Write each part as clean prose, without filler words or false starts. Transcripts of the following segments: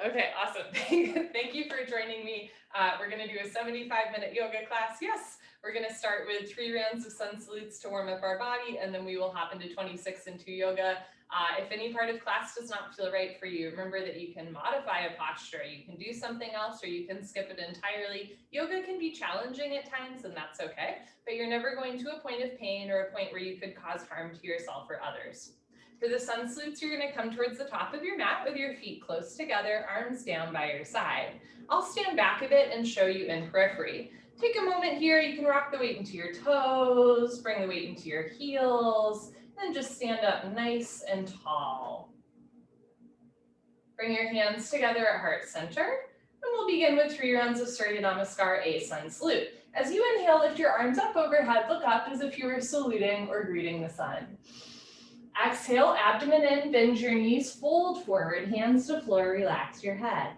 Okay, awesome. Thank you for joining me. We're going to do a 75-minute yoga class. Yes, we're going to start with 3 rounds of sun salutes to warm up our body, and then we will hop into 26 and 2 yoga. If any part of class does not feel right for you, remember that you can modify a posture, you can do something else, or you can skip it entirely. Yoga can be challenging at times, and that's okay, but you're never going to a point of pain or a point where you could cause harm to yourself or others. For the sun salutes, you're going to come towards the top of your mat with your feet close together, arms down by your side. I'll stand back a bit and show you in periphery. Take a moment here, you can rock the weight into your toes, bring the weight into your heels, and just stand up nice and tall. Bring your hands together at heart center, and we'll begin with 3 rounds of Surya Namaskar, a sun salute. As you inhale, lift your arms up overhead, look up as if you were saluting or greeting the sun. Exhale, abdomen in, bend your knees, fold forward, hands to floor, relax your head.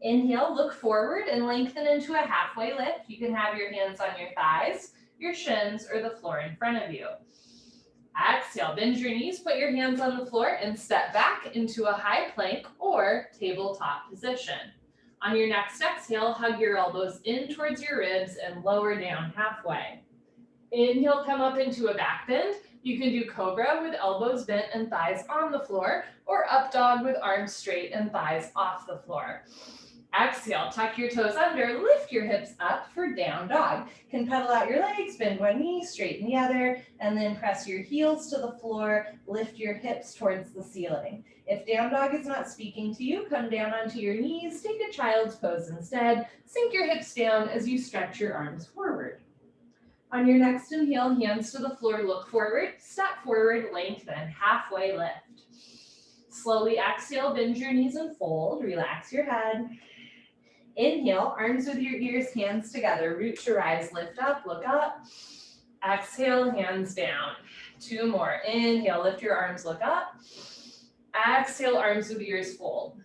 Inhale, look forward and lengthen into a halfway lift. You can have your hands on your thighs, your shins, or the floor in front of you. Exhale, bend your knees, put your hands on the floor, and step back into a high plank or tabletop position. On your next exhale, hug your elbows in towards your ribs and lower down halfway. Inhale, come up into a back bend. You can do cobra with elbows bent and thighs on the floor, or up dog with arms straight and thighs off the floor. Exhale, tuck your toes under, lift your hips up for down dog. You can pedal out your legs, bend one knee, straighten the other, and then press your heels to the floor, lift your hips towards the ceiling. If down dog is not speaking to you, come down onto your knees, take a child's pose instead, sink your hips down as you stretch your arms forward. On your next inhale, hands to the floor, look forward, step forward, lengthen, halfway lift. Slowly exhale, bend your knees and fold, relax your head. Inhale, arms with your ears, hands together, root to rise, lift up, look up. Exhale, hands down. 2 more. Inhale, lift your arms, look up. Exhale, arms with ears, fold.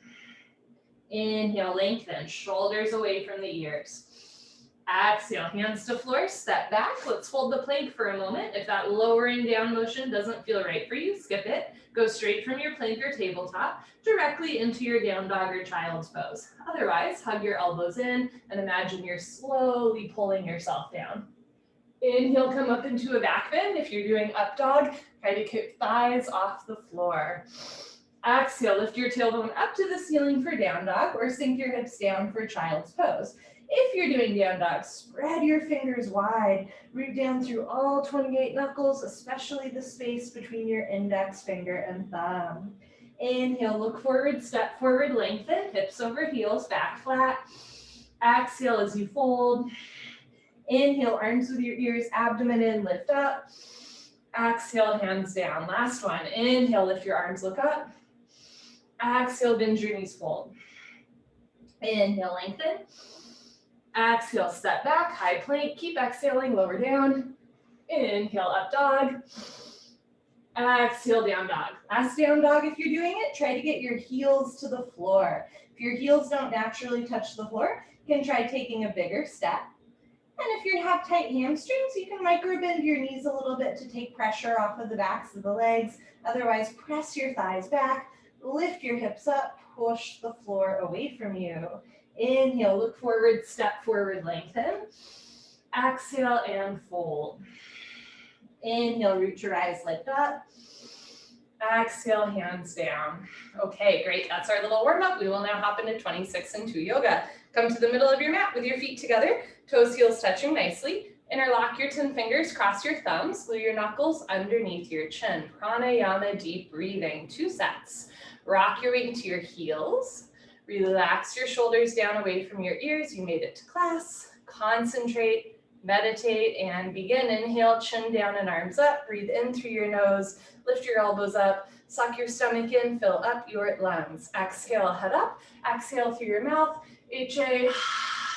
Inhale, lengthen, shoulders away from the ears. Exhale, hands to floor, step back. Let's hold the plank for a moment. If that lowering down motion doesn't feel right for you, skip it. Go straight from your plank or tabletop directly into your down dog or child's pose. Otherwise, hug your elbows in and imagine you're slowly pulling yourself down. Inhale, come up into a back bend. If you're doing up dog, try to kick thighs off the floor. Exhale, lift your tailbone up to the ceiling for down dog or sink your hips down for child's pose. If you're doing down dog, spread your fingers wide. Root down through all 28 knuckles, especially the space between your index finger and thumb. Inhale, look forward, step forward, lengthen, hips over heels, back flat. Exhale as you fold. Inhale, arms with your ears, abdomen in, lift up. Exhale, hands down. Last one. Inhale, lift your arms, look up. Exhale, bend your knees, fold. Inhale, lengthen. Exhale, step back, high plank. Keep exhaling, lower down. Inhale, up dog. Exhale, down dog. Last down dog, if you're doing it, try to get your heels to the floor. If your heels don't naturally touch the floor, you can try taking a bigger step. And if you have tight hamstrings, you can micro bend your knees a little bit to take pressure off of the backs of the legs. Otherwise, press your thighs back, lift your hips up, push the floor away from you. Inhale, look forward, step forward, lengthen. Exhale and fold. Inhale, root to rise, lift up. Exhale, hands down. Okay, great. That's our little warm up. We will now hop into 26 and 2 yoga. Come to the middle of your mat with your feet together, toes, heels touching nicely. Interlock your 10 fingers, cross your thumbs, glue your knuckles underneath your chin. Pranayama, deep breathing, 2 sets. Rock your weight into your heels. Relax your shoulders down away from your ears. You made it to class. Concentrate, meditate, and begin. Inhale, chin down and arms up. Breathe in through your nose. Lift your elbows up. Suck your stomach in. Fill up your lungs. Exhale, head up. Exhale through your mouth. HA,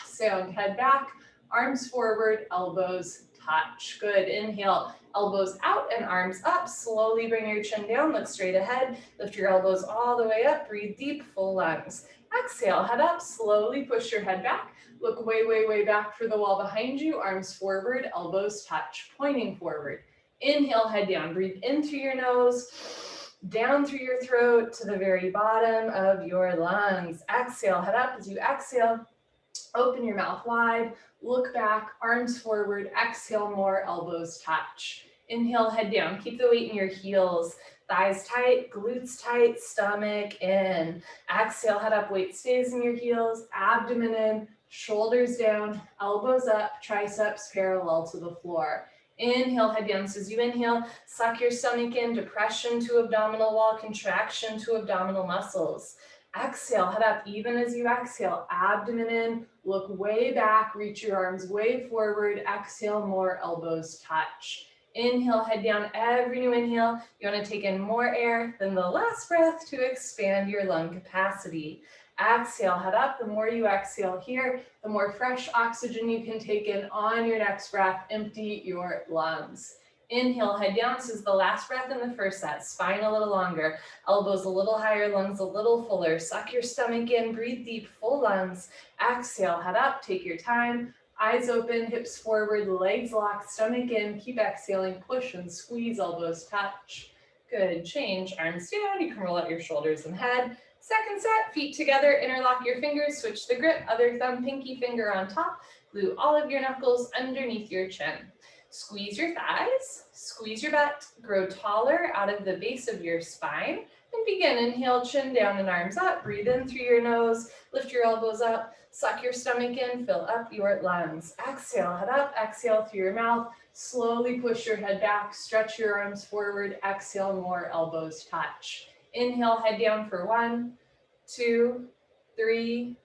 sound, head back. Arms forward, elbows touch. Good. Inhale, elbows out and arms up. Slowly bring your chin down. Look straight ahead. Lift your elbows all the way up. Breathe deep, full lungs. Exhale, head up, slowly push your head back. Look way, way, way back for the wall behind you. Arms forward, elbows touch, pointing forward. Inhale, head down. Breathe in through your nose. down through your throat to the very bottom of your lungs. Exhale, head up. As you exhale, open your mouth wide, look back, arms forward, exhale more, elbows touch. Inhale, head down, keep the weight in your heels, thighs tight, glutes tight, stomach in. Exhale, head up, weight stays in your heels, abdomen in, shoulders down, elbows up, triceps parallel to the floor. Inhale, head down. So as you inhale, suck your stomach in, depression to abdominal wall, contraction to abdominal muscles. Exhale, head up, even as you exhale, abdomen in, look way back, reach your arms way forward, exhale more, elbows touch. Inhale, head down, every new inhale, you want to take in more air than the last breath to expand your lung capacity. Exhale, head up, the more you exhale here, the more fresh oxygen you can take in on your next breath, empty your lungs. Inhale, head down. This is the last breath in the first set. Spine a little longer, elbows a little higher, lungs a little fuller. Suck your stomach in, breathe deep, full lungs. Exhale, head up, take your time. Eyes open, hips forward, legs locked, stomach in. Keep exhaling, push and squeeze, elbows touch. Good, change, arms down. You can roll out your shoulders and head. Second set, feet together, interlock your fingers, switch the grip, other thumb, pinky finger on top. Glue all of your knuckles underneath your chin. Squeeze your thighs, squeeze your butt, grow taller out of the base of your spine, and begin. Inhale, chin down and arms up. Breathe in through your nose, lift your elbows up, suck your stomach in, fill up your lungs. Exhale, head up, exhale through your mouth. Slowly push your head back, stretch your arms forward, exhale more, elbows touch. Inhale, head down for 1, 2, 3,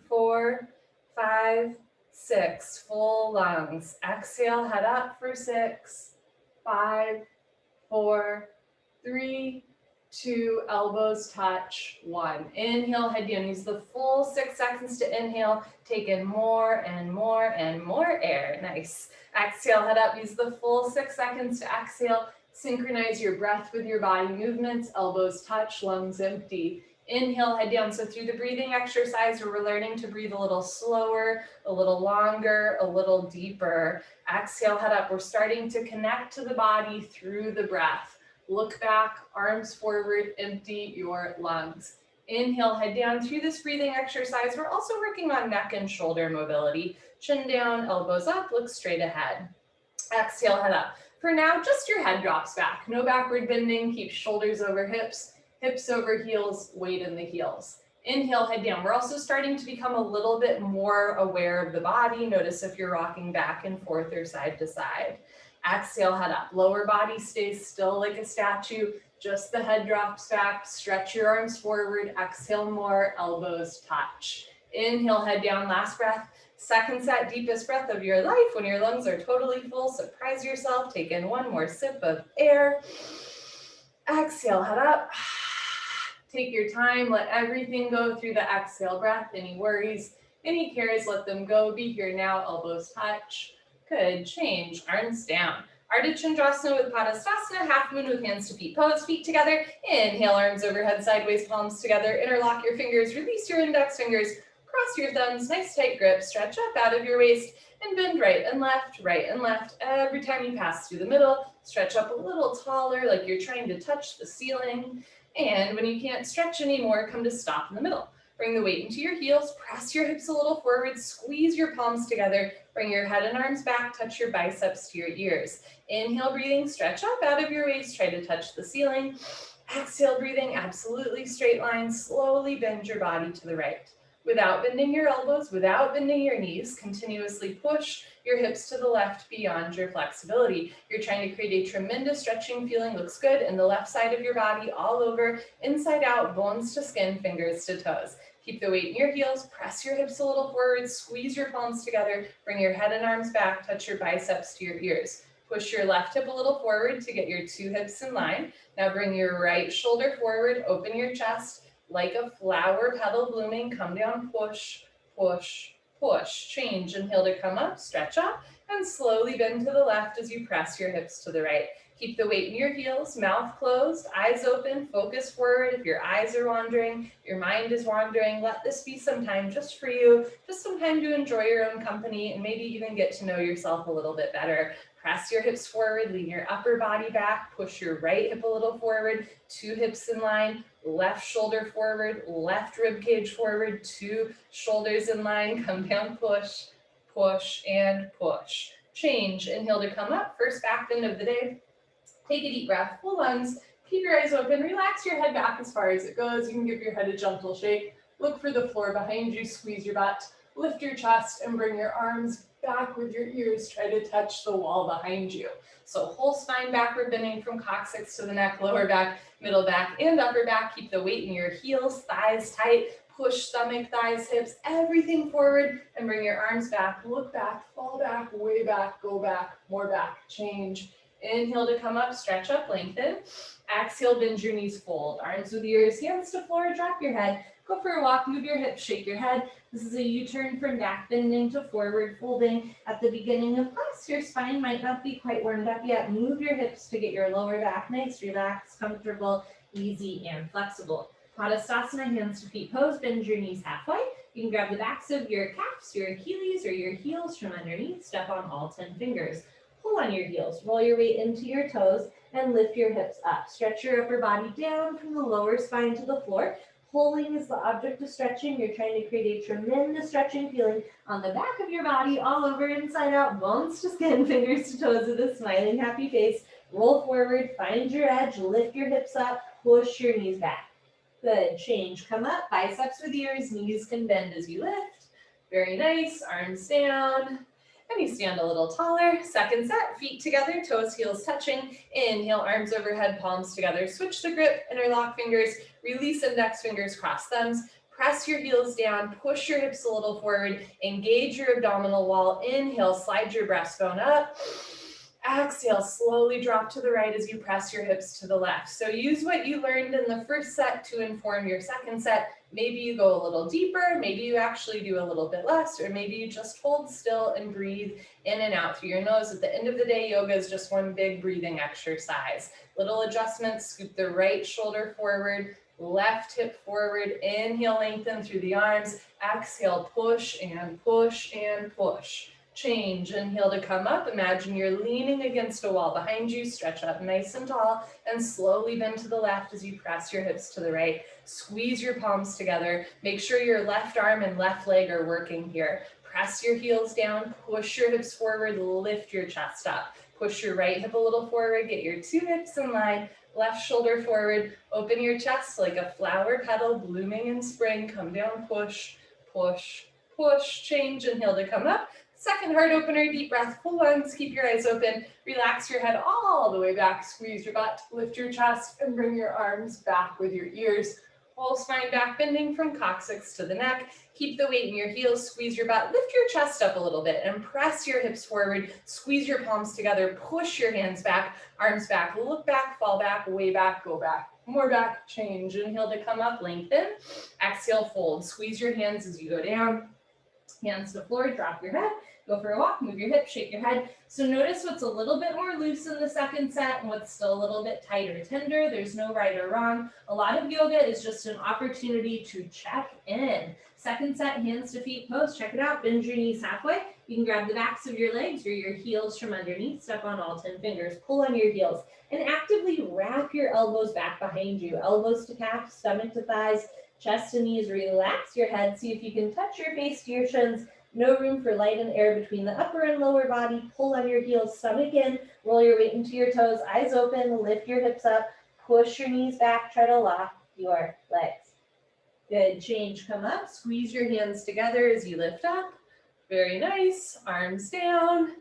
4, 5, 6, full lungs. Exhale, head up for 6, 5, 4, 3, 2, elbows touch, 1. Inhale, head down. Use the full 6 seconds to inhale. Take in more and more and more air. Nice. Exhale, head up. Use the full 6 seconds to exhale. Synchronize your breath with your body movements. Elbows touch, lungs empty. Inhale, head down. So through the breathing exercise, we're learning to breathe a little slower, a little longer, a little deeper. Exhale, head up. We're starting to connect to the body through the breath. Look back, arms forward, empty your lungs. Inhale, head down. Through this breathing exercise, we're also working on neck and shoulder mobility. Chin down, elbows up, look straight ahead. Exhale, head up. For now, just your head drops back. No backward bending. Keep shoulders over hips. Hips over heels, weight in the heels. Inhale, head down. We're also starting to become a little bit more aware of the body. Notice if you're rocking back and forth or side to side. Exhale, head up. Lower body stays still like a statue. Just the head drops back. Stretch your arms forward. Exhale more, elbows touch. Inhale, head down, last breath. Second set, deepest breath of your life. When your lungs are totally full, surprise yourself. Take in one more sip of air. Exhale, head up. Take your time, let everything go through the exhale breath. Any worries, any cares, let them go. Be here now, elbows touch. Good, change, arms down. Ardha Chandrasana with Padastasana, half moon with hands to feet pose, feet together. Inhale, arms overhead, sideways, palms together. Interlock your fingers, release your index fingers, cross your thumbs, nice tight grip. Stretch up out of your waist and bend right and left, right and left. Every time you pass through the middle, stretch up a little taller like you're trying to touch the ceiling. And when you can't stretch anymore, come to stop in the middle. Bring the weight into your heels, press your hips a little forward, squeeze your palms together, bring your head and arms back, touch your biceps to your ears. Inhale, breathing, stretch up out of your waist, try to touch the ceiling. Exhale, breathing, absolutely straight line, slowly bend your body to the right. Without bending your elbows, without bending your knees, continuously push your hips to the left beyond your flexibility. You're trying to create a tremendous stretching feeling. Looks good in the left side of your body, all over, inside out, bones to skin, fingers to toes. Keep the weight in your heels, press your hips a little forward, squeeze your palms together, bring your head and arms back, touch your biceps to your ears. Push your left hip a little forward to get your 2 hips in line. Now bring your right shoulder forward, open your chest, like a flower petal blooming, come down, push, push, push. Change, inhale to come up, stretch up, and slowly bend to the left as you press your hips to the right. Keep the weight in your heels, mouth closed, eyes open, focus forward. If your eyes are wandering, your mind is wandering, let this be some time just for you, just some time to enjoy your own company and maybe even get to know yourself a little bit better. Press your hips forward, lean your upper body back, push your right hip a little forward, 2 hips in line, left shoulder forward, left rib cage forward, 2 shoulders in line, come down, push, push, and push. Change, inhale to come up, first back bend of the day. Take a deep breath, full lungs, keep your eyes open, relax your head back as far as it goes. You can give your head a gentle shake. Look for the floor behind you, squeeze your butt, lift your chest, and bring your arms back with your ears. Try to touch the wall behind you. So whole spine backward bending from coccyx to the neck, lower back, middle back, and upper back. Keep the weight in your heels, thighs tight. Push stomach, thighs, hips, everything forward, and bring your arms back. Look back, fall back, way back, go back, more back, change. Inhale to come up, stretch up, lengthen. Exhale, bend your knees, fold. Arms with ears, hands to floor, drop your head. Go for a walk, move your hips, shake your head. This is a U-turn from back bending to forward folding. At the beginning of class, your spine might not be quite warmed up yet. Move your hips to get your lower back nice, relaxed, comfortable, easy, and flexible. Padasana, hands to feet pose, bend your knees halfway. You can grab the backs of your calves, your Achilles, or your heels from underneath. Step on all 10 fingers. Pull on your heels, roll your weight into your toes, and lift your hips up. Stretch your upper body down from the lower spine to the floor. Pulling is the object of stretching. You're trying to create a tremendous stretching feeling on the back of your body, all over, inside out, bones to skin, fingers to toes with a smiling, happy face. Roll forward, find your edge, lift your hips up, push your knees back. Good, change, come up, biceps with ears, knees can bend as you lift. Very nice, arms down. And you stand a little taller. Second set, feet together, toes, heels touching. Inhale, arms overhead, palms together. Switch the grip, interlock fingers, release index fingers, cross thumbs. Press your heels down, push your hips a little forward, engage your abdominal wall. Inhale, slide your breastbone up. Exhale, slowly drop to the right as you press your hips to the left. So use what you learned in the first set to inform your second set. Maybe you go a little deeper, maybe you actually do a little bit less, or maybe you just hold still and breathe in and out through your nose. At the end of the day, yoga is just one big breathing exercise. Little adjustments, scoop the right shoulder forward, left hip forward, inhale, lengthen through the arms, exhale, push and push and push. Change, inhale to come up. Imagine you're leaning against a wall behind you. Stretch up nice and tall and slowly bend to the left as you press your hips to the right. Squeeze your palms together. Make sure your left arm and left leg are working here. Press your heels down, push your hips forward, lift your chest up. Push your right hip a little forward, get your 2 hips in line, left shoulder forward, open your chest like a flower petal blooming in spring. Come down, push, push, push, change, inhale to come up. Second heart opener, deep breath, full lungs, keep your eyes open, relax your head all the way back, squeeze your butt, lift your chest, and bring your arms back with your ears. Whole spine back bending from coccyx to the neck. Keep the weight in your heels, squeeze your butt, lift your chest up a little bit, and press your hips forward, squeeze your palms together, push your hands back, arms back, look back, fall back, way back, go back. More back, change, inhale to come up, lengthen. Exhale, fold, squeeze your hands as you go down. Hands to the floor, drop your head. Go for a walk, move your hips, shake your head. So notice what's a little bit more loose in the second set and what's still a little bit tight or tender. There's no right or wrong. A lot of yoga is just an opportunity to check in. Second set, hands to feet pose. Check it out. Bend your knees halfway. You can grab the backs of your legs or your heels from underneath. Step on all 10 fingers. Pull on your heels and actively wrap your elbows back behind you. Elbows to calves, stomach to thighs, chest to knees. Relax your head. See if you can touch your face to your shins. No room for light and air between the upper and lower body. Pull on your heels, stomach in, roll your weight into your toes, eyes open, lift your hips up, push your knees back, try to lock your legs. Good, change, come up, squeeze your hands together as you lift up. Very nice, arms down,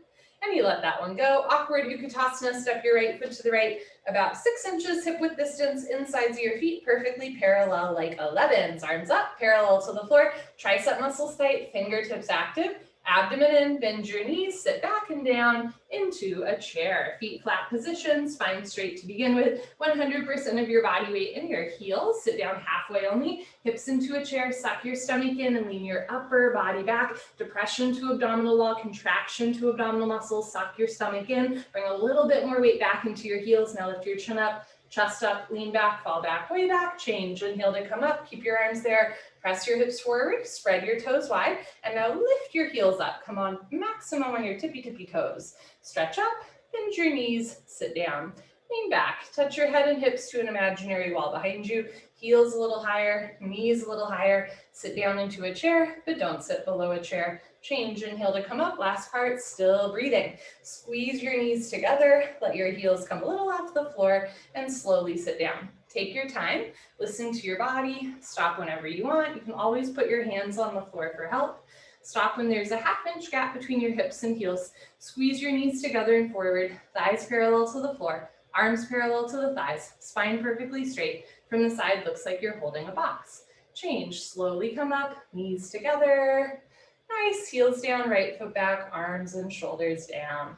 and you let that one go. Awkward Utkatasana, step your right foot to the right, about 6 inches hip width distance, insides of your feet, perfectly parallel like 11s. Arms up, parallel to the floor, tricep muscles tight, fingertips active, abdomen in, bend your knees, sit back and down into a chair. Feet flat position, spine straight to begin with, 100% of your body weight in your heels. Sit down halfway only, hips into a chair, suck your stomach in and lean your upper body back. Depression to abdominal wall, contraction to abdominal muscles, suck your stomach in, bring a little bit more weight back into your heels. Now lift your chin up, Chest up, lean back, fall back, way back, change. Inhale to come up, keep your arms there, press your hips forward, spread your toes wide, and now lift your heels up. Come on, maximum on your tippy toes. Stretch up, bend your knees, sit down. Lean back, touch your head and hips to an imaginary wall behind you. Heels a little higher, knees a little higher. Sit down into a chair, but don't sit below a chair. Change, inhale to come up. Last part, still breathing. Squeeze your knees together, let your heels come a little off the floor, and slowly sit down. Take your time, listen to your body, stop whenever you want. You can always put your hands on the floor for help. Stop when there's a half-inch gap between your hips and heels. Squeeze your knees together and forward, thighs parallel to the floor, arms parallel to the thighs, spine perfectly straight. From the side, looks like you're holding a box. Change, slowly come up, knees together. Nice, heels down, right foot back, arms and shoulders down.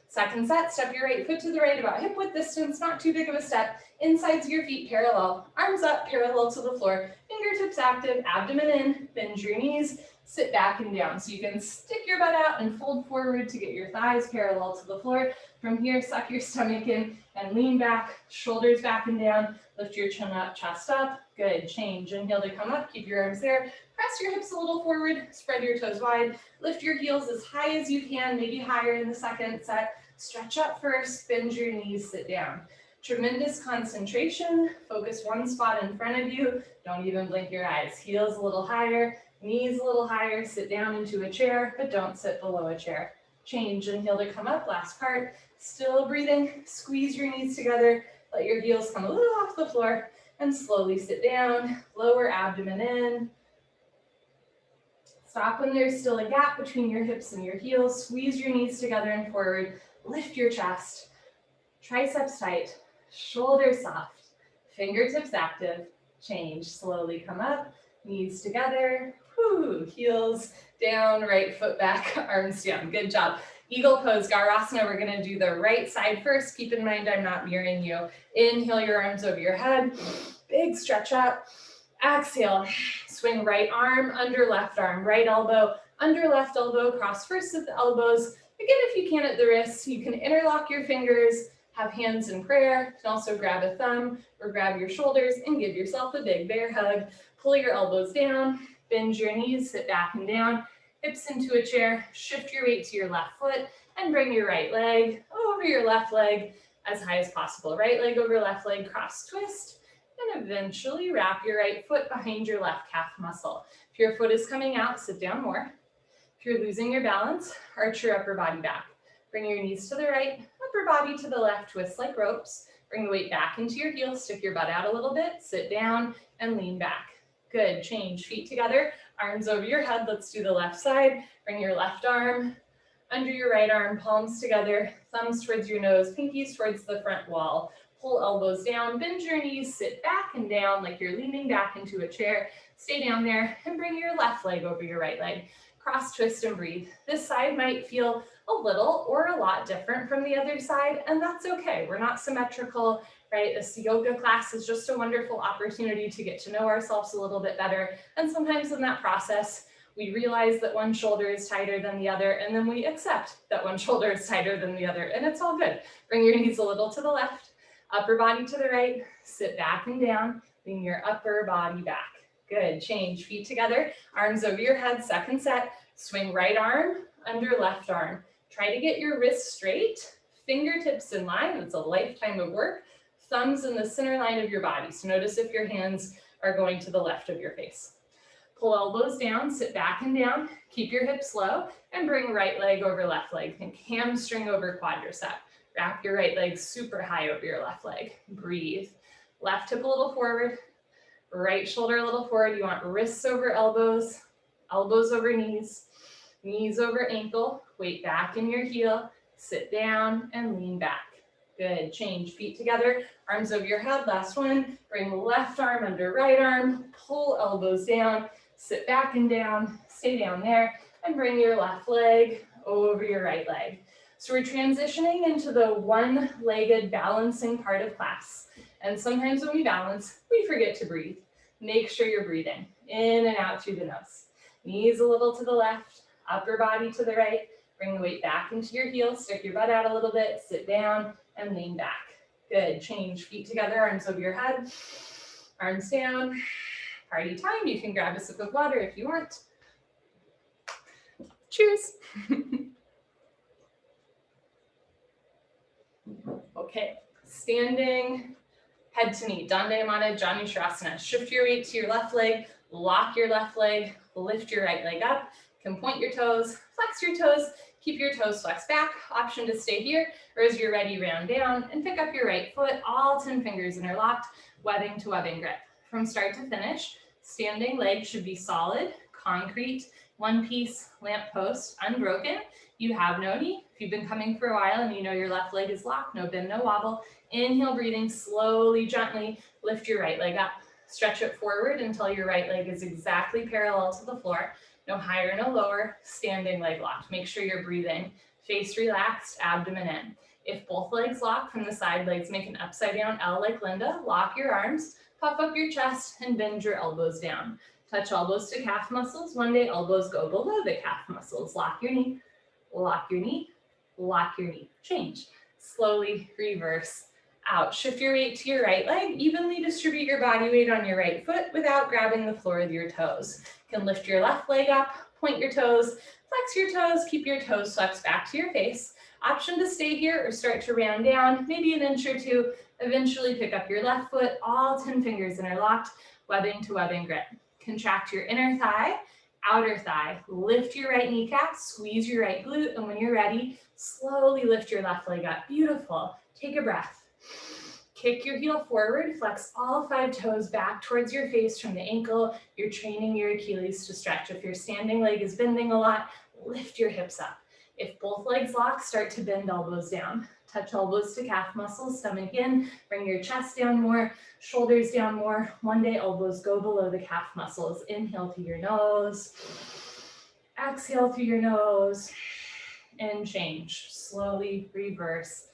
Second set, step your right foot to the right about hip width distance, not too big of a step. Insides of your feet parallel, arms up, parallel to the floor, fingertips active, abdomen in, bend your knees, sit back and down. So you can stick your butt out and fold forward to get your thighs parallel to the floor. From here, suck your stomach in and lean back, shoulders back and down, lift your chin up, chest up. Good, change, inhale to come up, keep your arms there. Press your hips a little forward, spread your toes wide, lift your heels as high as you can, maybe higher in the second set. Stretch up first, bend your knees, sit down. Tremendous concentration, focus one spot in front of you, don't even blink your eyes. Heels a little higher, knees a little higher, sit down into a chair, but don't sit below a chair. Change, inhale to come up, last part. Still breathing, squeeze your knees together, let your heels come a little off the floor, and slowly sit down, lower abdomen in. Stop when there's still a gap between your hips and your heels, squeeze your knees together and forward, lift your chest, triceps tight, shoulders soft, fingertips active, change, slowly come up, knees together, heels down, right foot back, arms down, good job. Eagle pose, Garasana, we're gonna do the right side first. Keep in mind I'm not mirroring you. Inhale your arms over your head, big stretch up. Exhale, swing right arm, under left arm, right elbow, under left elbow, cross first at the elbows. Again, if you can at the wrists, you can interlock your fingers, have hands in prayer. You can also grab a thumb or grab your shoulders and give yourself a big bear hug. Pull your elbows down, bend your knees, sit back and down. Hips into a chair, shift your weight to your left foot and bring your right leg over your left leg as high as possible. Right leg over left leg, cross twist, and eventually wrap your right foot behind your left calf muscle. If your foot is coming out, sit down more. If you're losing your balance, arch your upper body back. Bring your knees to the right, upper body to the left, twist like ropes. Bring the weight back into your heels, stick your butt out a little bit, sit down and lean back. Good, change, feet together, arms over your head. Let's do the left side. Bring your left arm under your right arm, palms together, thumbs towards your nose, pinkies towards the front wall. Pull elbows down, bend your knees, sit back and down like you're leaning back into a chair. Stay down there and bring your left leg over your right leg. Cross, twist, and breathe. This side might feel a little or a lot different from the other side, and that's okay. We're not symmetrical, right? This yoga class is just a wonderful opportunity to get to know ourselves a little bit better. And sometimes in that process, we realize that one shoulder is tighter than the other, and then we accept that one shoulder is tighter than the other, and it's all good. Bring your knees a little to the left, upper body to the right, sit back and down, lean your upper body back. Good, change, feet together, arms over your head, second set, swing right arm under left arm. Try to get your wrists straight, fingertips in line, it's a lifetime of work, thumbs in the center line of your body. So notice if your hands are going to the left of your face. Pull elbows down, sit back and down, keep your hips low, and bring right leg over left leg. Think hamstring over quadricep. Wrap your right leg super high over your left leg. Breathe. Left hip a little forward, right shoulder a little forward. You want wrists over elbows, elbows over knees, knees over ankle. Weight back in your heel, sit down and lean back. Good, change, feet together, arms over your head. Last one, bring left arm under right arm, pull elbows down, sit back and down, stay down there, and bring your left leg over your right leg. So we're transitioning into the one-legged balancing part of class. And sometimes when we balance, we forget to breathe. Make sure you're breathing in and out through the nose. Knees a little to the left, upper body to the right. Bring the weight back into your heels, stick your butt out a little bit, sit down and lean back. Good, change, feet together, arms over your head, arms down. Party time, you can grab a sip of water if you want. Cheers. Okay, standing, head to knee, Dandayamana Janushrasana. Shift your weight to your left leg, lock your left leg, lift your right leg up. You can point your toes, flex your toes, keep your toes flexed back. Option to stay here, or as you're ready, round down and pick up your right foot, all 10 fingers interlocked, webbing to webbing grip. From start to finish, standing leg should be solid, concrete, one piece, lamp post, unbroken. You have no knee. If you've been coming for a while and you know your left leg is locked, no bend, no wobble. Inhale, breathing slowly, gently, lift your right leg up. Stretch it forward until your right leg is exactly parallel to the floor. No higher, no lower, standing leg locked. Make sure you're breathing. Face relaxed, abdomen in. If both legs lock from the side, legs make an upside down L like Linda. Lock your arms, puff up your chest, and bend your elbows down. Touch elbows to calf muscles. One day, elbows go below the calf muscles. Lock your knee, lock your knee, lock your knee. Change. Slowly reverse out. Shift your weight to your right leg. Evenly distribute your body weight on your right foot without grabbing the floor with your toes. You can lift your left leg up, point your toes, flex your toes, keep your toes flexed back to your face. Option to stay here or start to round down, maybe an inch or two. Eventually pick up your left foot, all 10 fingers interlocked, webbing to webbing grip. Contract your inner thigh, outer thigh. Lift your right kneecap, squeeze your right glute, and when you're ready, slowly lift your left leg up. Beautiful. Take a breath. Kick your heel forward, flex all 5 toes back towards your face from the ankle. You're training your Achilles to stretch. If your standing leg is bending a lot, lift your hips up. If both legs lock, start to bend elbows down. Touch elbows to calf muscles, stomach in, bring your chest down more, shoulders down more. One day, elbows go below the calf muscles. Inhale through your nose, exhale through your nose, and change. Slowly reverse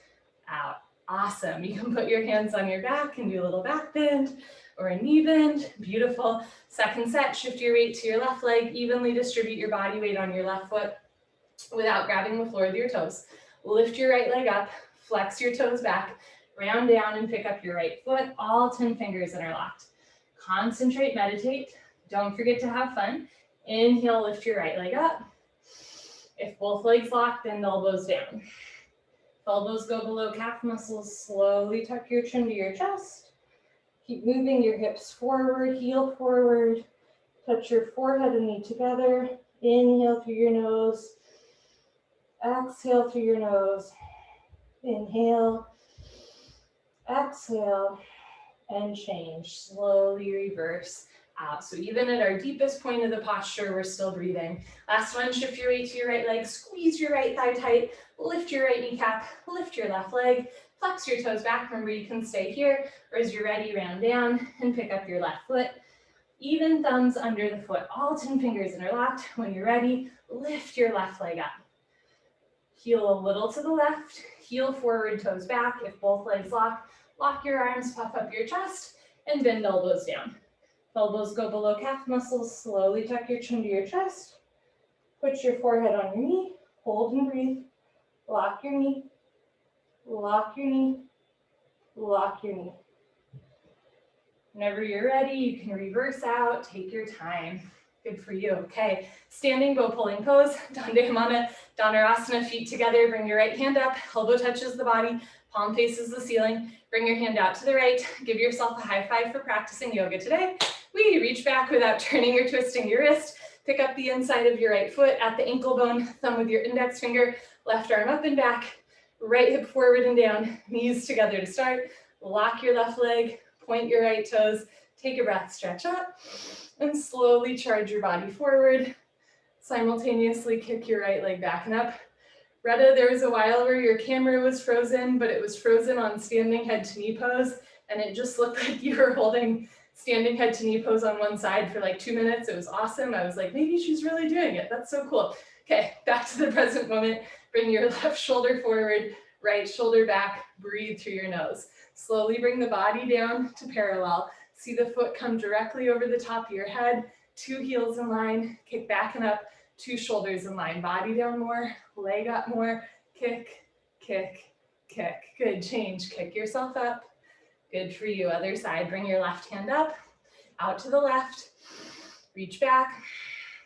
out. Awesome. You can put your hands on your back and do a little back bend or a knee bend. Beautiful. Second set, shift your weight to your left leg. Evenly distribute your body weight on your left foot without grabbing the floor with your toes. Lift your right leg up, flex your toes back, round down and pick up your right foot, all 10 fingers interlocked. Concentrate, meditate. Don't forget to have fun. Inhale, lift your right leg up. If both legs lock, bend elbows down. If elbows go below calf muscles, slowly tuck your chin to your chest. Keep moving your hips forward, heel forward. Touch your forehead and knee together. Inhale through your nose. Exhale through your nose. Inhale. Exhale. And change. Slowly reverse out. So even at our deepest point of the posture, we're still breathing. Last one, shift your weight to your right leg. Squeeze your right thigh tight. Lift your right kneecap, lift your left leg, flex your toes back. Remember, you can stay here, or as you're ready, round down and pick up your left foot. Even thumbs under the foot, all 10 fingers interlocked. When you're ready, lift your left leg up. Heel a little to the left, heel forward, toes back. If both legs lock, lock your arms, puff up your chest, and bend elbows down. If elbows go below calf muscles, slowly tuck your chin to your chest. Put your forehead on your knee, hold and breathe. Lock your knee, lock your knee, lock your knee. Whenever you're ready, you can reverse out, take your time. Good for you. Okay, standing bow pulling pose, Dandayamana, Dhanurasana, feet together. Bring your right hand up, elbow touches the body, palm faces the ceiling. Bring your hand out to the right. Give yourself a high five for practicing yoga today. We reach back without turning or twisting your wrist. Pick up the inside of your right foot at the ankle bone, thumb with your index finger, left arm up and back, right hip forward and down, knees together to start. Lock your left leg, point your right toes, take a breath, stretch up, and slowly charge your body forward. Simultaneously kick your right leg back and up. Retta, there was a while where your camera was frozen, but it was frozen on standing head to knee pose, and it just looked like you were holding standing head to knee pose on one side for like 2 minutes. It was awesome. I was like, maybe she's really doing it. That's so cool. Okay, back to the present moment. Bring your left shoulder forward, right shoulder back, breathe through your nose. Slowly bring the body down to parallel. See the foot come directly over the top of your head, 2 heels in line, kick back and up, 2 shoulders in line, body down more, leg up more, kick, kick, kick. Good, change, kick yourself up. Good for you. Other side, bring your left hand up, out to the left, reach back.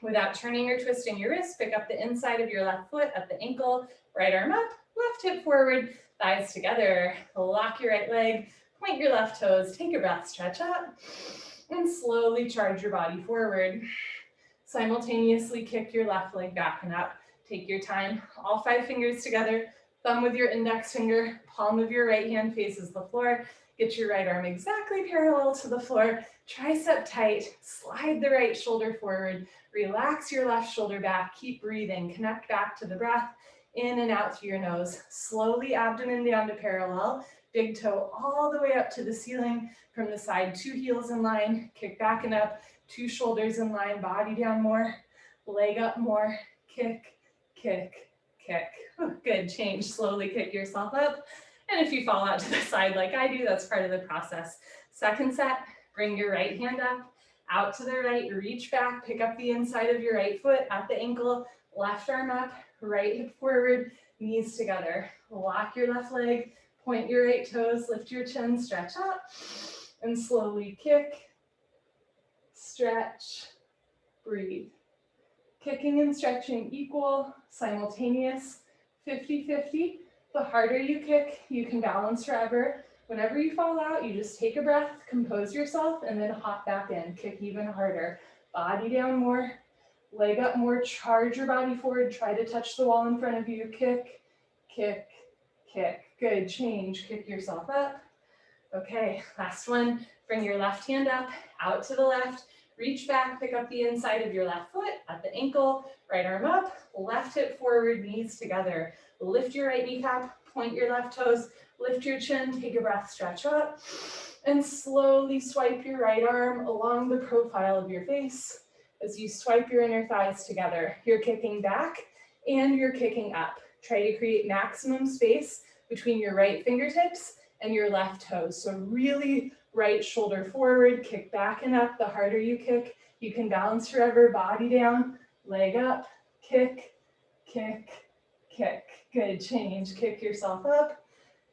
Without turning or twisting your wrist, pick up the inside of your left foot at the ankle, right arm up, left hip forward, thighs together. Lock your right leg, point your left toes, take a breath, stretch up, and slowly charge your body forward. Simultaneously kick your left leg back and up. Take your time, all 5 fingers together, thumb with your index finger, palm of your right hand faces the floor. Get your right arm exactly parallel to the floor, tricep tight, slide the right shoulder forward, relax your left shoulder back, keep breathing, connect back to the breath, in and out through your nose. Slowly abdomen down to parallel, big toe all the way up to the ceiling, from the side, 2 heels in line, kick back and up, 2 shoulders in line, body down more, leg up more, kick, kick, kick. Good, change, slowly kick yourself up. And if you fall out to the side like I do, that's part of the process. Second set, bring your right hand up, out to the right, reach back, pick up the inside of your right foot at the ankle, left arm up, right hip forward, knees together. Lock your left leg, point your right toes, lift your chin, stretch up, and slowly kick, stretch, breathe. Kicking and stretching equal, simultaneous, 50-50. The harder you kick, you can balance forever. Whenever you fall out, you just take a breath, compose yourself, and then hop back in. Kick even harder. Body down more, leg up more, charge your body forward, try to touch the wall in front of you. Kick, kick, kick. Good, change, kick yourself up. Okay, last one. Bring your left hand up, out to the left, reach back, pick up the inside of your left foot at the ankle, right arm up, left hip forward, knees together. Lift your right kneecap, point your left toes, lift your chin, take a breath, stretch up, and slowly swipe your right arm along the profile of your face as you swipe your inner thighs together. You're kicking back and you're kicking up. Try to create maximum space between your right fingertips and your left toes. So really right shoulder forward, kick back and up. The harder you kick, you can balance forever, body down, leg up, kick, kick, kick. Good, change, kick yourself up.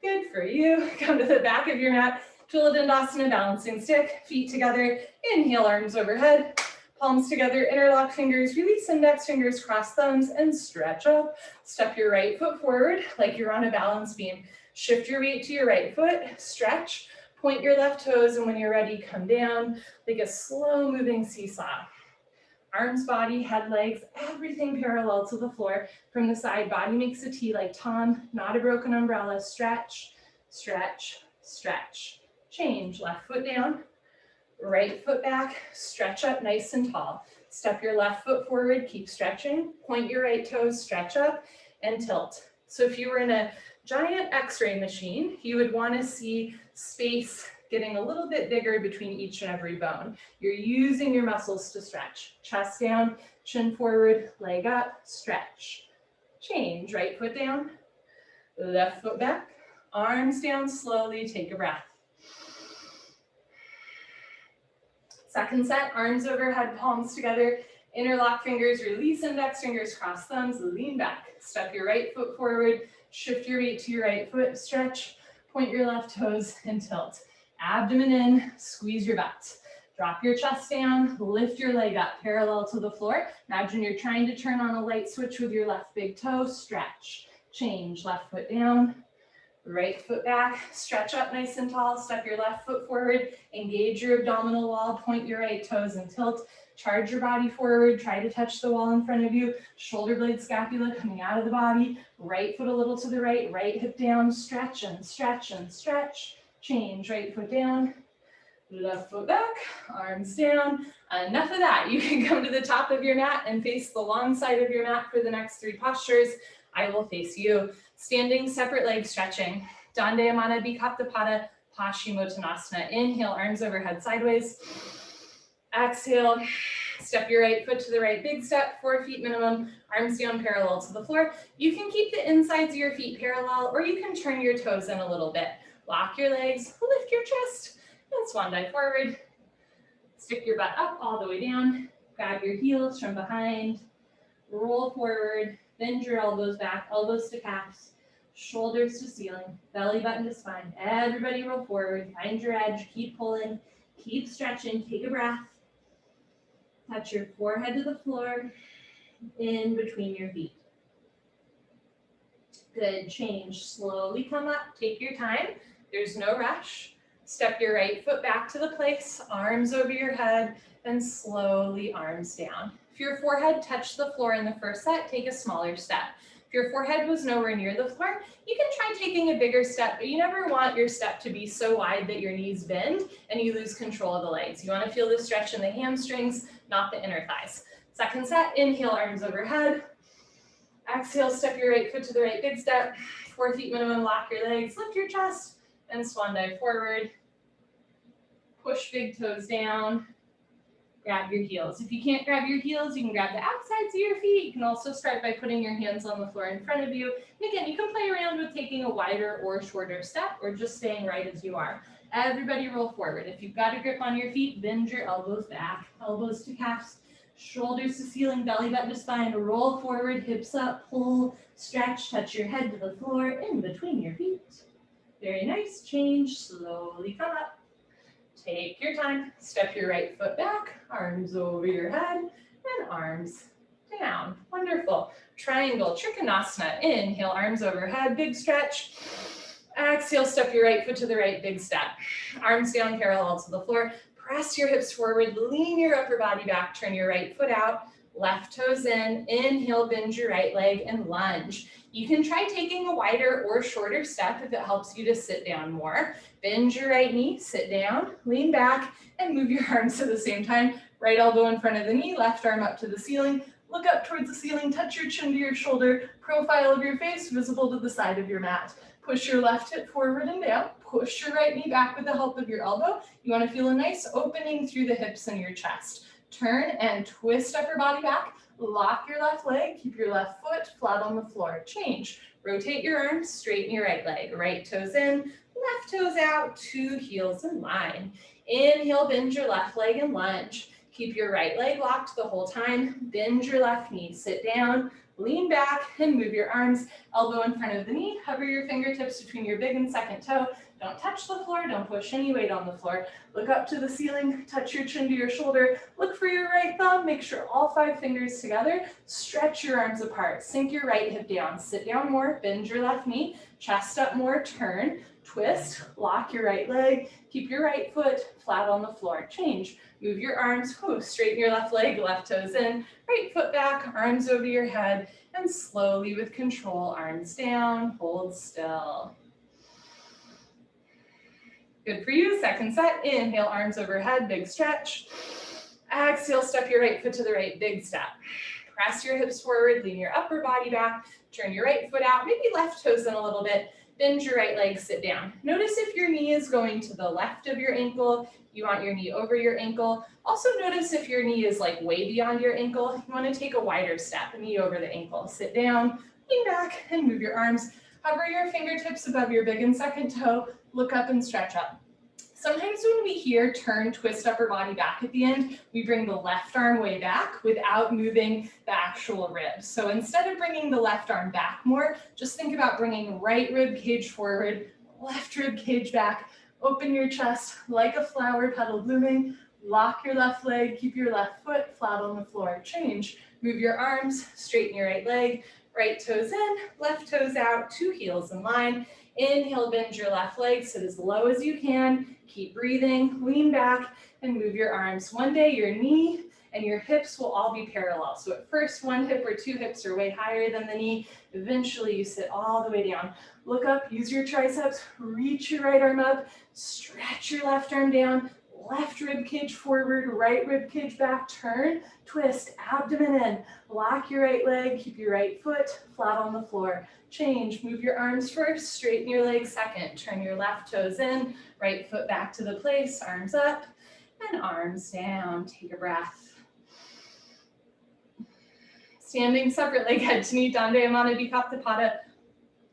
Good for you. Come to the back of your mat, Tula Dandasana, balancing stick, feet together, inhale, arms overhead, palms together, interlock fingers, release index fingers, cross thumbs, and stretch up. Step your right foot forward like you're on a balance beam. Shift your weight to your right foot, stretch, point your left toes, and when you're ready, come down like a slow moving seesaw. Arms, body, head, legs, everything parallel to the floor. From the side, body makes a T like Tom, not a broken umbrella. Stretch, stretch, stretch. Change, left foot down, right foot back, stretch up nice and tall. Step your left foot forward, keep stretching. Point your right toes, stretch up, and tilt. So if you were in a giant X-ray machine, you would want to see space getting a little bit bigger between each and every bone. You're using your muscles to stretch. Chest down, chin forward, leg up, stretch. Change, right foot down, left foot back, arms down slowly, take a breath. Second set, arms overhead, palms together, interlock fingers, release index fingers, cross thumbs, lean back. Step your right foot forward, shift your weight to your right foot, stretch, point your left toes, and tilt. Abdomen in, squeeze your butt. Drop your chest down, lift your leg up parallel to the floor. Imagine you're trying to turn on a light switch with your left big toe, stretch. Change, left foot down, right foot back, stretch up nice and tall, step your left foot forward, engage your abdominal wall, point your right toes and tilt. Charge your body forward, try to touch the wall in front of you, shoulder blade scapula coming out of the body, right foot a little to the right, right hip down, stretch and stretch and stretch. Change, right foot down, left foot back, arms down. Enough of that. You can come to the top of your mat and face the long side of your mat for the next 3 postures. I will face you. Standing, separate leg stretching. Dandayamana Bikaptapada Paschimottanasana. Inhale, arms overhead sideways. Exhale, step your right foot to the right, big step, 4 feet minimum, arms down parallel to the floor. You can keep the insides of your feet parallel, or you can turn your toes in a little bit. Lock your legs, lift your chest, and swan dive forward. Stick your butt up all the way down. Grab your heels from behind. Roll forward, bend your elbows back, elbows to calves. shoulders to ceiling, belly button to spine. Everybody roll forward, find your edge, keep pulling, keep stretching, take a breath. Touch your forehead to the floor, in between your feet. Good, change, slowly come up, take your time, there's no rush. Step your right foot back to the place, arms over your head, and slowly arms down. If your forehead touched the floor in the first set, take a smaller step. If your forehead was nowhere near the floor, you can try taking a bigger step, but you never want your step to be so wide that your knees bend and you lose control of the legs. You want to feel the stretch in the hamstrings, not the inner thighs. Second set, inhale, arms overhead. Exhale, step your right foot to the right, big step. 4 feet minimum, lock your legs, lift your chest, and swan dive forward. Push big toes down. Grab your heels. If you can't grab your heels, you can grab the outsides of your feet. You can also start by putting your hands on the floor in front of you. And again, you can play around with taking a wider or shorter step or just staying right as you are. Everybody roll forward. If you've got a grip on your feet, bend your elbows back, elbows to calves, shoulders to ceiling, belly button to spine. Roll forward, hips up, pull, stretch, touch your head to the floor in between your feet. Very nice. Change, slowly come up. Take your time, step your right foot back, arms over your head, and arms down. Wonderful. Triangle, Trikonasana. Inhale, arms overhead, big stretch. Exhale, step your right foot to the right, big step. Arms down, parallel to the floor. Press your hips forward, lean your upper body back, turn your right foot out, left toes in. Inhale, bend your right leg, and lunge. You can try taking a wider or shorter step if it helps you to sit down more. Bend your right knee, sit down, lean back, and move your arms at the same time. Right elbow in front of the knee, left arm up to the ceiling. Look up towards the ceiling, touch your chin to your shoulder, profile of your face visible to the side of your mat. Push your left hip forward and down. Push your right knee back with the help of your elbow. You want to feel a nice opening through the hips and your chest. Turn and twist upper body back. Lock your left leg, keep your left foot flat on the floor. Change. Rotate your arms, straighten your right leg. Right toes in, left toes out, 2 heels in line. Inhale, bend your left leg and lunge. Keep your right leg locked the whole time. Bend your left knee, sit down, lean back, and move your arms, elbow in front of the knee. Hover your fingertips between your big and second toe. Don't touch the floor, don't push any weight on the floor. Look up to the ceiling, touch your chin to your shoulder. Look for your right thumb, make sure all 5 fingers together. Stretch your arms apart, sink your right hip down. Sit down more, bend your left knee, chest up more, turn, twist, lock your right leg. Keep your right foot flat on the floor. Change. Move your arms, straighten your left leg, left toes in, right foot back, arms over your head, and slowly with control, arms down, hold still. Good for you. Second set. Inhale, arms overhead, big stretch. Exhale, step your right foot to the right, big step. Press your hips forward, lean your upper body back, turn your right foot out, maybe left toes in a little bit, bend your right leg, sit down. Notice if your knee is going to the left of your ankle, you want your knee over your ankle. Also notice if your knee is like way beyond your ankle, you want to take a wider step, knee over the ankle. Sit down, lean back, and move your arms. Hover your fingertips above your big and second toe, look up and stretch up. Sometimes when we hear turn, twist upper body back at the end, we bring the left arm way back without moving the actual ribs. So instead of bringing the left arm back more, just think about bringing right rib cage forward, left rib cage back, open your chest like a flower petal blooming, lock your left leg, keep your left foot flat on the floor. Change. Move your arms, straighten your right leg, right toes in, left toes out, 2 heels in line. Inhale, bend your left leg, sit as low as you can. Keep breathing, lean back, and move your arms. One day your knee and your hips will all be parallel. So at first, 1 hip or 2 hips are way higher than the knee. Eventually, you sit all the way down. Look up, use your triceps, reach your right arm up, stretch your left arm down, left rib cage forward, right rib cage back, turn, twist, abdomen in. Lock your right leg, keep your right foot flat on the floor. Change, move your arms first, straighten your legs second, turn your left toes in, right foot back to the place, arms up, and arms down. Take a breath. Standing separate leg head to knee, Dandayamana Vikaptapada,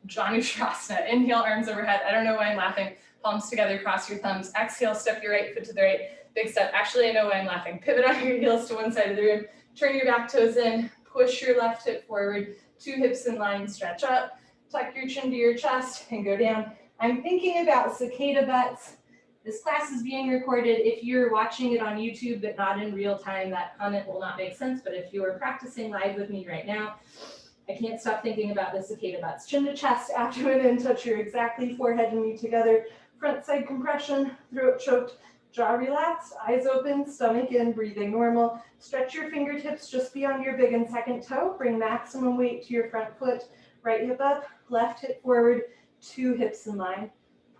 Janushasana. Inhale, arms overhead. I don't know why I'm laughing. Palms together, cross your thumbs. Exhale, step your right foot to the right. Big step. Actually, I know why I'm laughing. Pivot on your heels to one side of the room. Turn your back toes in. Push your left hip forward. 2 hips in line. Stretch up. Tuck your chin to your chest and go down. I'm thinking about cicada butts. This class is being recorded. If you're watching it on YouTube but not in real time, that comment will not make sense. But if you're practicing live with me right now, I can't stop thinking about the cicada butts. Chin to chest, abdomen in, touch your exactly, forehead and knee together. Front side compression, throat choked, jaw relaxed, eyes open, stomach in, breathing normal. Stretch your fingertips just beyond your big and second toe. Bring maximum weight to your front foot. Right hip up, left hip forward, 2 hips in line.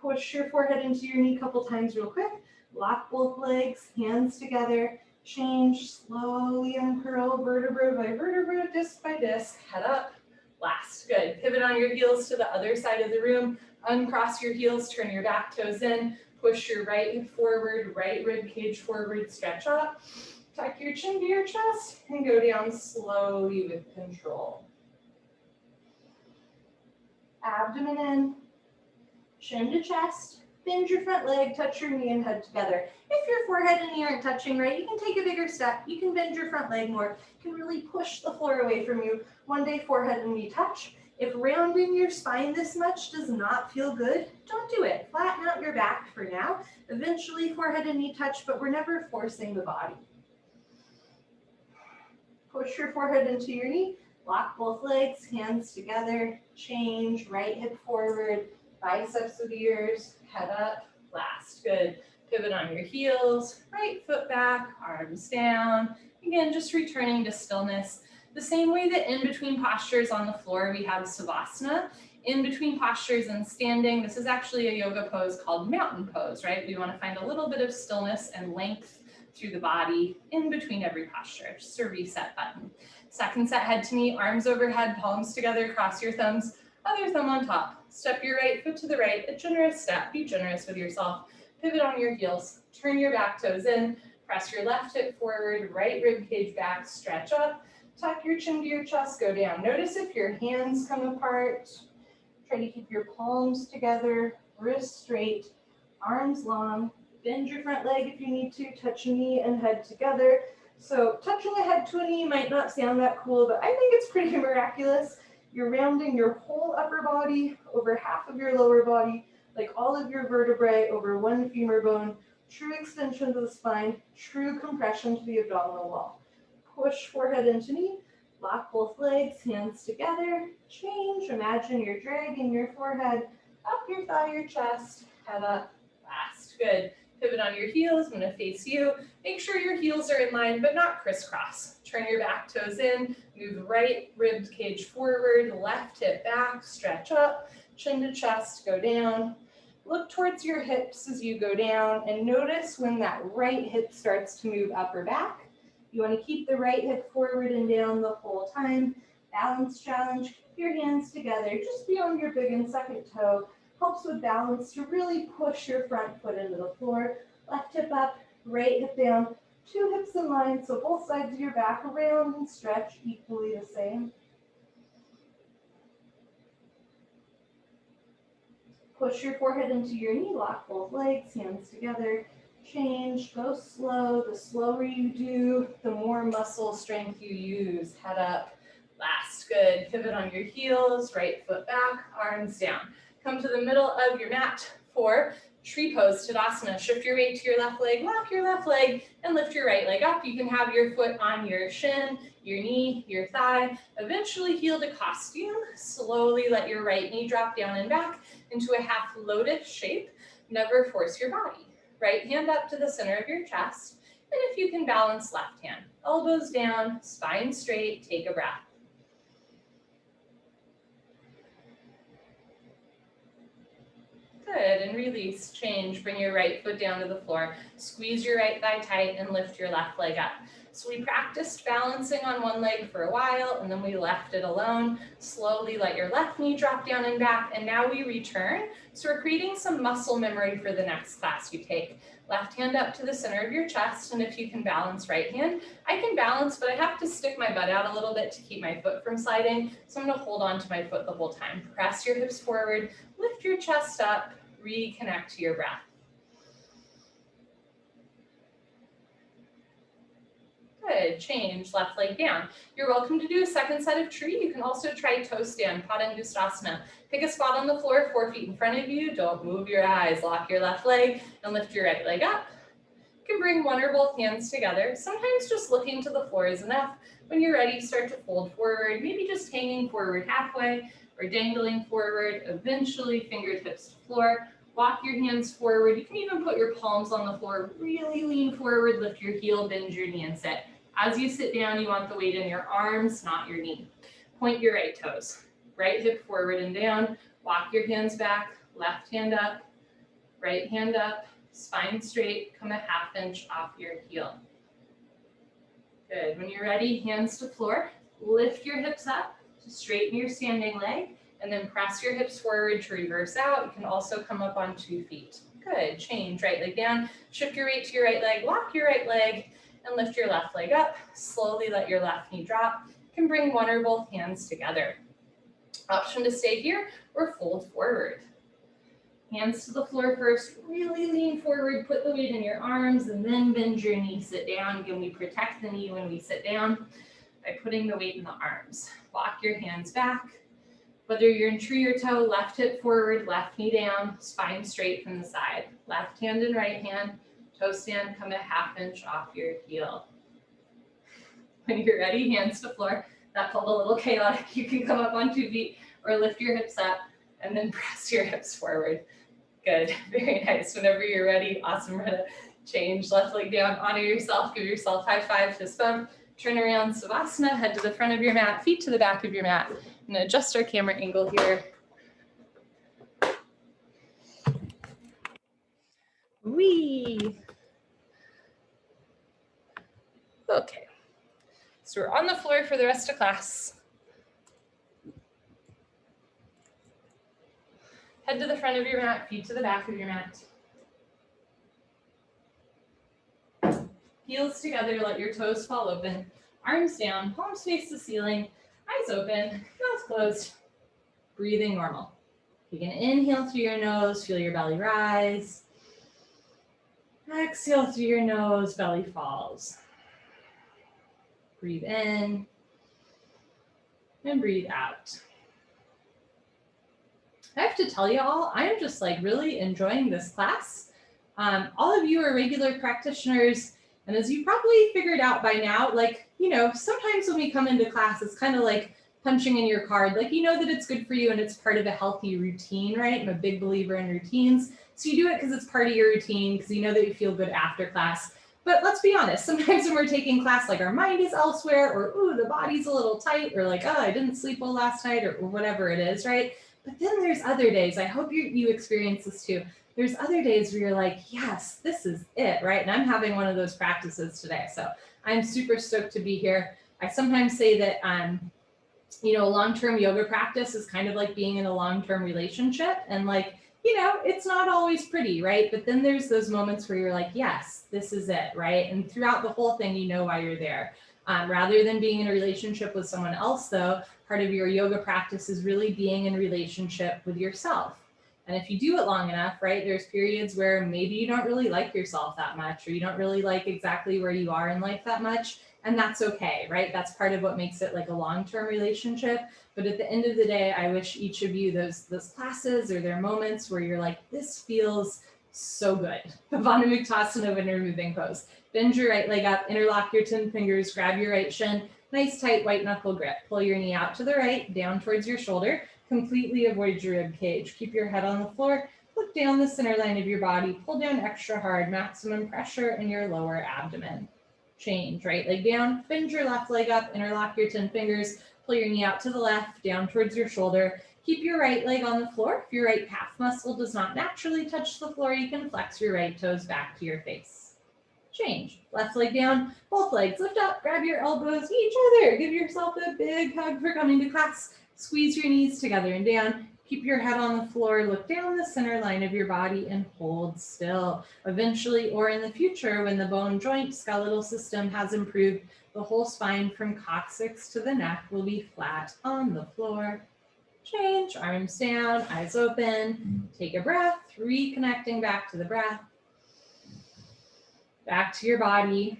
Push your forehead into your knee a couple times real quick. Lock both legs, hands together. Change, slowly uncurl vertebra by vertebra, disc by disc, head up, last. Good. Pivot on your heels to the other side of the room. Uncross your heels, turn your back toes in. Push your right hip forward, right rib cage forward, stretch up. Tuck your chin to your chest and go down slowly with control. Abdomen in, chin to chest, bend your front leg, touch your knee and head together. If your forehead and knee aren't touching right, you can take a bigger step. You can bend your front leg more. You can really push the floor away from you. One day, forehead and knee touch. If rounding your spine this much does not feel good, don't do it. Flatten out your back for now. Eventually, forehead and knee touch, but we're never forcing the body. Push your forehead into your knee. Lock both legs, hands together. Change, right hip forward. Biceps with ears, head up, last. Good. Pivot on your heels, right foot back, arms down. Again, just returning to stillness. The same way that in between postures on the floor, we have Savasana. In between postures and standing, this is actually a yoga pose called mountain pose, right? We want to find a little bit of stillness and length through the body in between every posture, just a reset button. Second set, head to knee, arms overhead, palms together, cross your thumbs. Other thumb on top. Step your right foot to the right, a generous step. Be generous with yourself. Pivot on your heels. Turn your back toes in. Press your left hip forward, right rib cage back, stretch up. Tuck your chin to your chest, go down. Notice if your hands come apart. Try to keep your palms together, wrists straight, arms long. Bend your front leg if you need to. Touch a knee and head together. So touching a head to a knee might not sound that cool, but I think it's pretty miraculous. You're rounding your whole upper body over half of your lower body, like all of your vertebrae over one femur bone, true extension of the spine, true compression to the abdominal wall. Push forehead into knee, lock both legs, hands together, change, imagine you're dragging your forehead up your thigh, your chest, head up, last. Good. Pivot on your heels, I'm gonna face you. Make sure your heels are in line, but not crisscross. Turn your back toes in, move right rib cage forward, left hip back, stretch up, chin to chest, go down. Look towards your hips as you go down and notice when that right hip starts to move up or back. You wanna keep the right hip forward and down the whole time. Balance challenge, keep your hands together just beyond your big and second toe. Helps with balance to really push your front foot into the floor. Left hip up, right hip down, 2 hips in line, so both sides of your back around and stretch equally the same. Push your forehead into your knee, lock both legs, hands together. Change, go slow. The slower you do, the more muscle strength you use. Head up, last. Good. Pivot on your heels, right foot back, arms down. Come to the middle of your mat for tree pose, Tadasana. Shift your weight to your left leg, lock your left leg, and lift your right leg up. You can have your foot on your shin, your knee, your thigh. Eventually heel to costume. Slowly let your right knee drop down and back into a half lotus shape. Never force your body. Right hand up to the center of your chest. And if you can balance left hand. Elbows down, spine straight, take a breath. Good, and release, change, bring your right foot down to the floor, squeeze your right thigh tight and lift your left leg up. So we practiced balancing on one leg for a while and then we left it alone. Slowly let your left knee drop down and back and now we return. So we're creating some muscle memory for the next class you take. Left hand up to the center of your chest and if you can balance right hand, I can balance but I have to stick my butt out a little bit to keep my foot from sliding. So I'm going to hold on to my foot the whole time. Press your hips forward, lift your chest up, reconnect to your breath. Good, Good, change, left leg down. You're welcome to do a second set of tree. You can also try toe stand, Padangustasana. Pick a spot on the floor, 4 feet in front of you. Don't move your eyes. Lock your left leg and lift your right leg up. You can bring one or both hands together. Sometimes just looking to the floor is enough. When you're ready, start to fold forward, maybe just hanging forward halfway or dangling forward, eventually fingertips to floor. Walk your hands forward. You can even put your palms on the floor, really lean forward, lift your heel, bend your knee and sit. As you sit down, you want the weight in your arms, not your knee. Point your right toes, right hip forward and down. Walk your hands back, left hand up, right hand up, spine straight, come a ½ inch off your heel. Good, when you're ready, hands to floor, lift your hips up to straighten your standing leg, and then press your hips forward to reverse out. You can also come up on 2 feet. Good, change, right leg down, shift your weight to your right leg, lock your right leg, and lift your left leg up. Slowly let your left knee drop. You can bring one or both hands together. Option to stay here or fold forward. Hands to the floor first, really lean forward, put the weight in your arms, and then bend your knee, sit down. Again, we protect the knee when we sit down by putting the weight in the arms. Walk your hands back. Whether you're in tree or toe, left hip forward, left knee down, spine straight from the side. Left hand and right hand, toe stand, come a ½ inch off your heel. When you're ready, hands to floor. That felt a little chaotic. You can come up on 2 feet or lift your hips up and then press your hips forward. Good, very nice. Whenever you're ready, awesome. We're gonna change, left leg down, honor yourself, give yourself high five, fist bump, turn around, Savasana, head to the front of your mat, feet to the back of your mat. I'm gonna adjust our camera angle here. Whee! Okay, so we're on the floor for the rest of class. Head to the front of your mat, feet to the back of your mat. Heels together, let your toes fall open. Arms down, palms face the ceiling, eyes open, mouth closed. Breathing normal. You can inhale through your nose, feel your belly rise. Exhale through your nose, belly falls. Breathe in and breathe out. I have to tell you all, I am just like really enjoying this class. All of you are regular practitioners, and as you probably figured out by now, like, you know, sometimes when we come into class, it's kind of like punching in your card, like, you know that it's good for you and it's part of a healthy routine, right? I'm a big believer in routines. So you do it because it's part of your routine, because you know that you feel good after class. But let's be honest, sometimes when we're taking class, like our mind is elsewhere, or ooh, the body's a little tight, or like, oh, I didn't sleep well last night, or whatever it is, right? But then there's other days, I hope you experience this too. There's other days where you're like, yes, this is it, right? And I'm having one of those practices today. So I'm super stoked to be here. I sometimes say that, you know, long-term yoga practice is kind of like being in a long-term relationship, and like, you know, it's not always pretty, right? But then there's those moments where you're like, yes, this is it, right? And throughout the whole thing, you know why you're there. Rather than being in a relationship with someone else, though, part of your yoga practice is really being in a relationship with yourself. And if you do it long enough, right, there's periods where maybe you don't really like yourself that much, or you don't really like exactly where you are in life that much. And that's okay, right? That's part of what makes it like a long-term relationship. But at the end of the day, I wish each of you those classes or their moments where you're like, this feels so good. Pavana Muktasana when you're moving pose. Bend your right leg up, interlock your 10 fingers, grab your right shin, nice tight white knuckle grip. Pull your knee out to the right, down towards your shoulder. Completely avoid your rib cage. Keep your head on the floor. Look down the center line of your body. Pull down extra hard, maximum pressure in your lower abdomen. Change, right leg down, bend your left leg up, interlock your 10 fingers, pull your knee out to the left, down towards your shoulder. Keep your right leg on the floor. If your right calf muscle does not naturally touch the floor, you can flex your right toes back to your face. Change, left leg down, both legs lift up, grab your elbows each other. Give yourself a big hug for coming to class. Squeeze your knees together and down. Keep your head on the floor, look down the center line of your body and hold still. Eventually, or in the future, when the bone joint skeletal system has improved, the whole spine from coccyx to the neck will be flat on the floor. Change, arms down, eyes open. Take a breath, reconnecting back to the breath. Back to your body.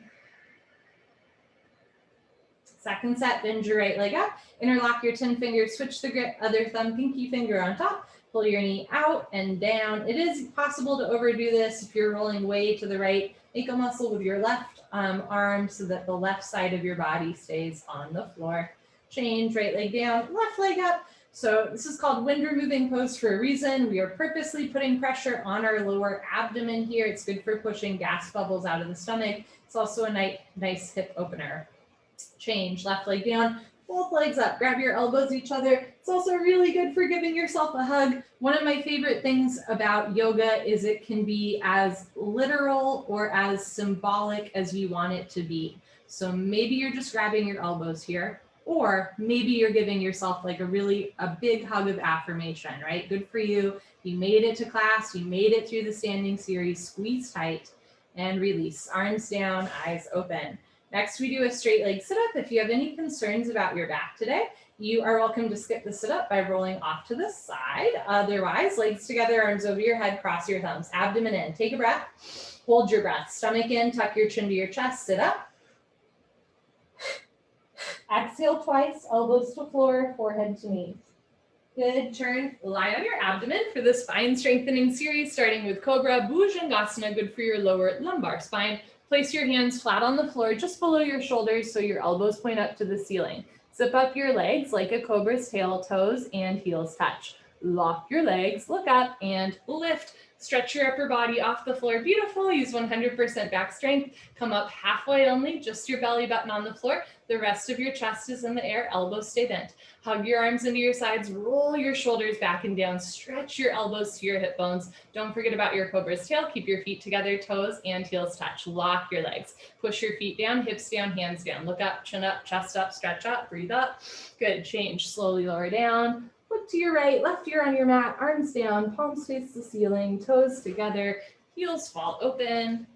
Second set, bend your right leg up, interlock your 10 fingers, switch the grip, other thumb, pinky finger on top, pull your knee out and down. It is possible to overdo this if you're rolling way to the right. Make a muscle with your left arm so that the left side of your body stays on the floor. Change, right leg down, left leg up. So this is called wind removing pose for a reason. We are purposely putting pressure on our lower abdomen here. It's good for pushing gas bubbles out of the stomach. It's also a nice hip opener. Change, left leg down, both legs up, grab your elbows each other. It's also really good for giving yourself a hug. One of my favorite things about yoga is it can be as literal or as symbolic as you want it to be. So maybe you're just grabbing your elbows here, or maybe you're giving yourself like a big hug of affirmation, right? Good for you. You made it to class, you made it through the standing series, squeeze tight and release. Arms down, eyes open. Next, we do a straight leg sit-up. If you have any concerns about your back today, you are welcome to skip the sit-up by rolling off to the side. Otherwise, legs together, arms over your head, cross your thumbs, abdomen in. Take a breath, hold your breath, stomach in, tuck your chin to your chest, sit up. Exhale twice, elbows to floor, forehead to knees. Good, turn, lie on your abdomen for the spine strengthening series, starting with Cobra, Bhujangasana, good for your lower lumbar spine. Place your hands flat on the floor just below your shoulders so your elbows point up to the ceiling. Zip up your legs like a cobra's tail, toes and heels touch. Lock your legs, look up and lift. Stretch your upper body off the floor. Beautiful. Use 100% back strength. Come up halfway only, just your belly button on the floor. The rest of your chest is in the air. Elbows stay bent. Hug your arms into your sides. Roll your shoulders back and down. Stretch your elbows to your hip bones. Don't forget about your cobra's tail. Keep your feet together. Toes and heels touch. Lock your legs. Push your feet down, hips down, hands down. Look up, chin up, chest up, stretch up, breathe up. Good. Change. Slowly lower down. Look to your right, left ear on your mat, arms down, palms face the ceiling, toes together, heels fall open.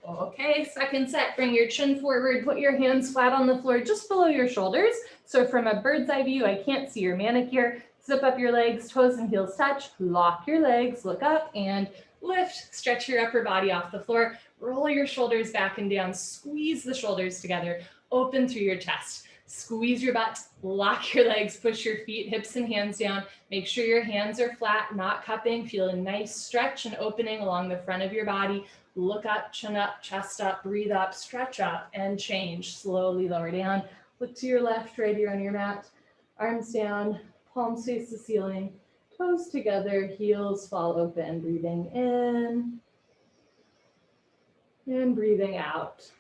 Okay, second set, bring your chin forward, put your hands flat on the floor just below your shoulders. So from a bird's eye view, I can't see your manicure. Zip up your legs, toes and heels touch, lock your legs, look up and lift, stretch your upper body off the floor. Roll your shoulders back and down, squeeze the shoulders together, open through your chest, squeeze your butt, lock your legs, push your feet, hips and hands down. Make sure your hands are flat, not cupping. Feel a nice stretch and opening along the front of your body. Look up, chin up, chest up, breathe up, stretch up and change. Slowly lower down. Look to your left, right ear on your mat, arms down, palms face the ceiling, toes together, heels fall open, breathing in. And breathing out.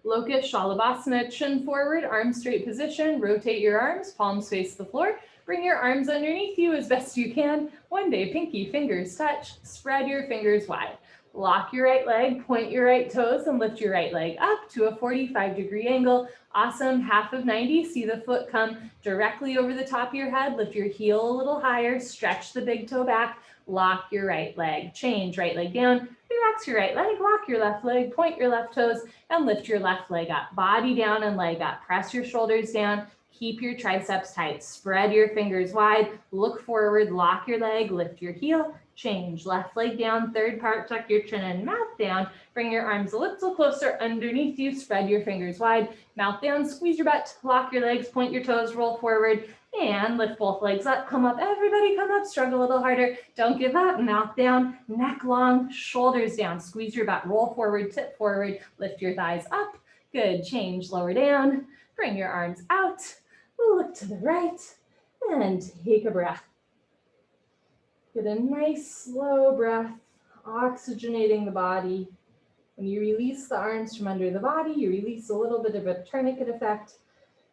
Locust Shalabhasana, chin forward, arms straight position. Rotate your arms, palms face the floor. Bring your arms underneath you as best you can. One day, pinky fingers touch. Spread your fingers wide. Lock your right leg, point your right toes, and lift your right leg up to a 45-degree angle. Awesome, half of 90. See the foot come directly over the top of your head. Lift your heel a little higher. Stretch the big toe back. Lock your right leg. Change, right leg down. Relax your right leg. Lock your left leg. Point your left toes and lift your left leg up. Body down and leg up. Press your shoulders down. Keep your triceps tight. Spread your fingers wide. Look forward. Lock your leg. Lift your heel. Change. Left leg down. Third part. Tuck your chin and mouth down. Bring your arms a little closer underneath you. Spread your fingers wide. Mouth down. Squeeze your butt. Lock your legs. Point your toes. Roll forward. And lift both legs up, come up, everybody come up, struggle a little harder. Don't give up, mouth down, neck long, shoulders down. Squeeze your butt, roll forward, tip forward, lift your thighs up. Good, change, lower down, bring your arms out, look to the right, and take a breath. Get a nice slow breath, oxygenating the body. When you release the arms from under the body, you release a little bit of a tourniquet effect.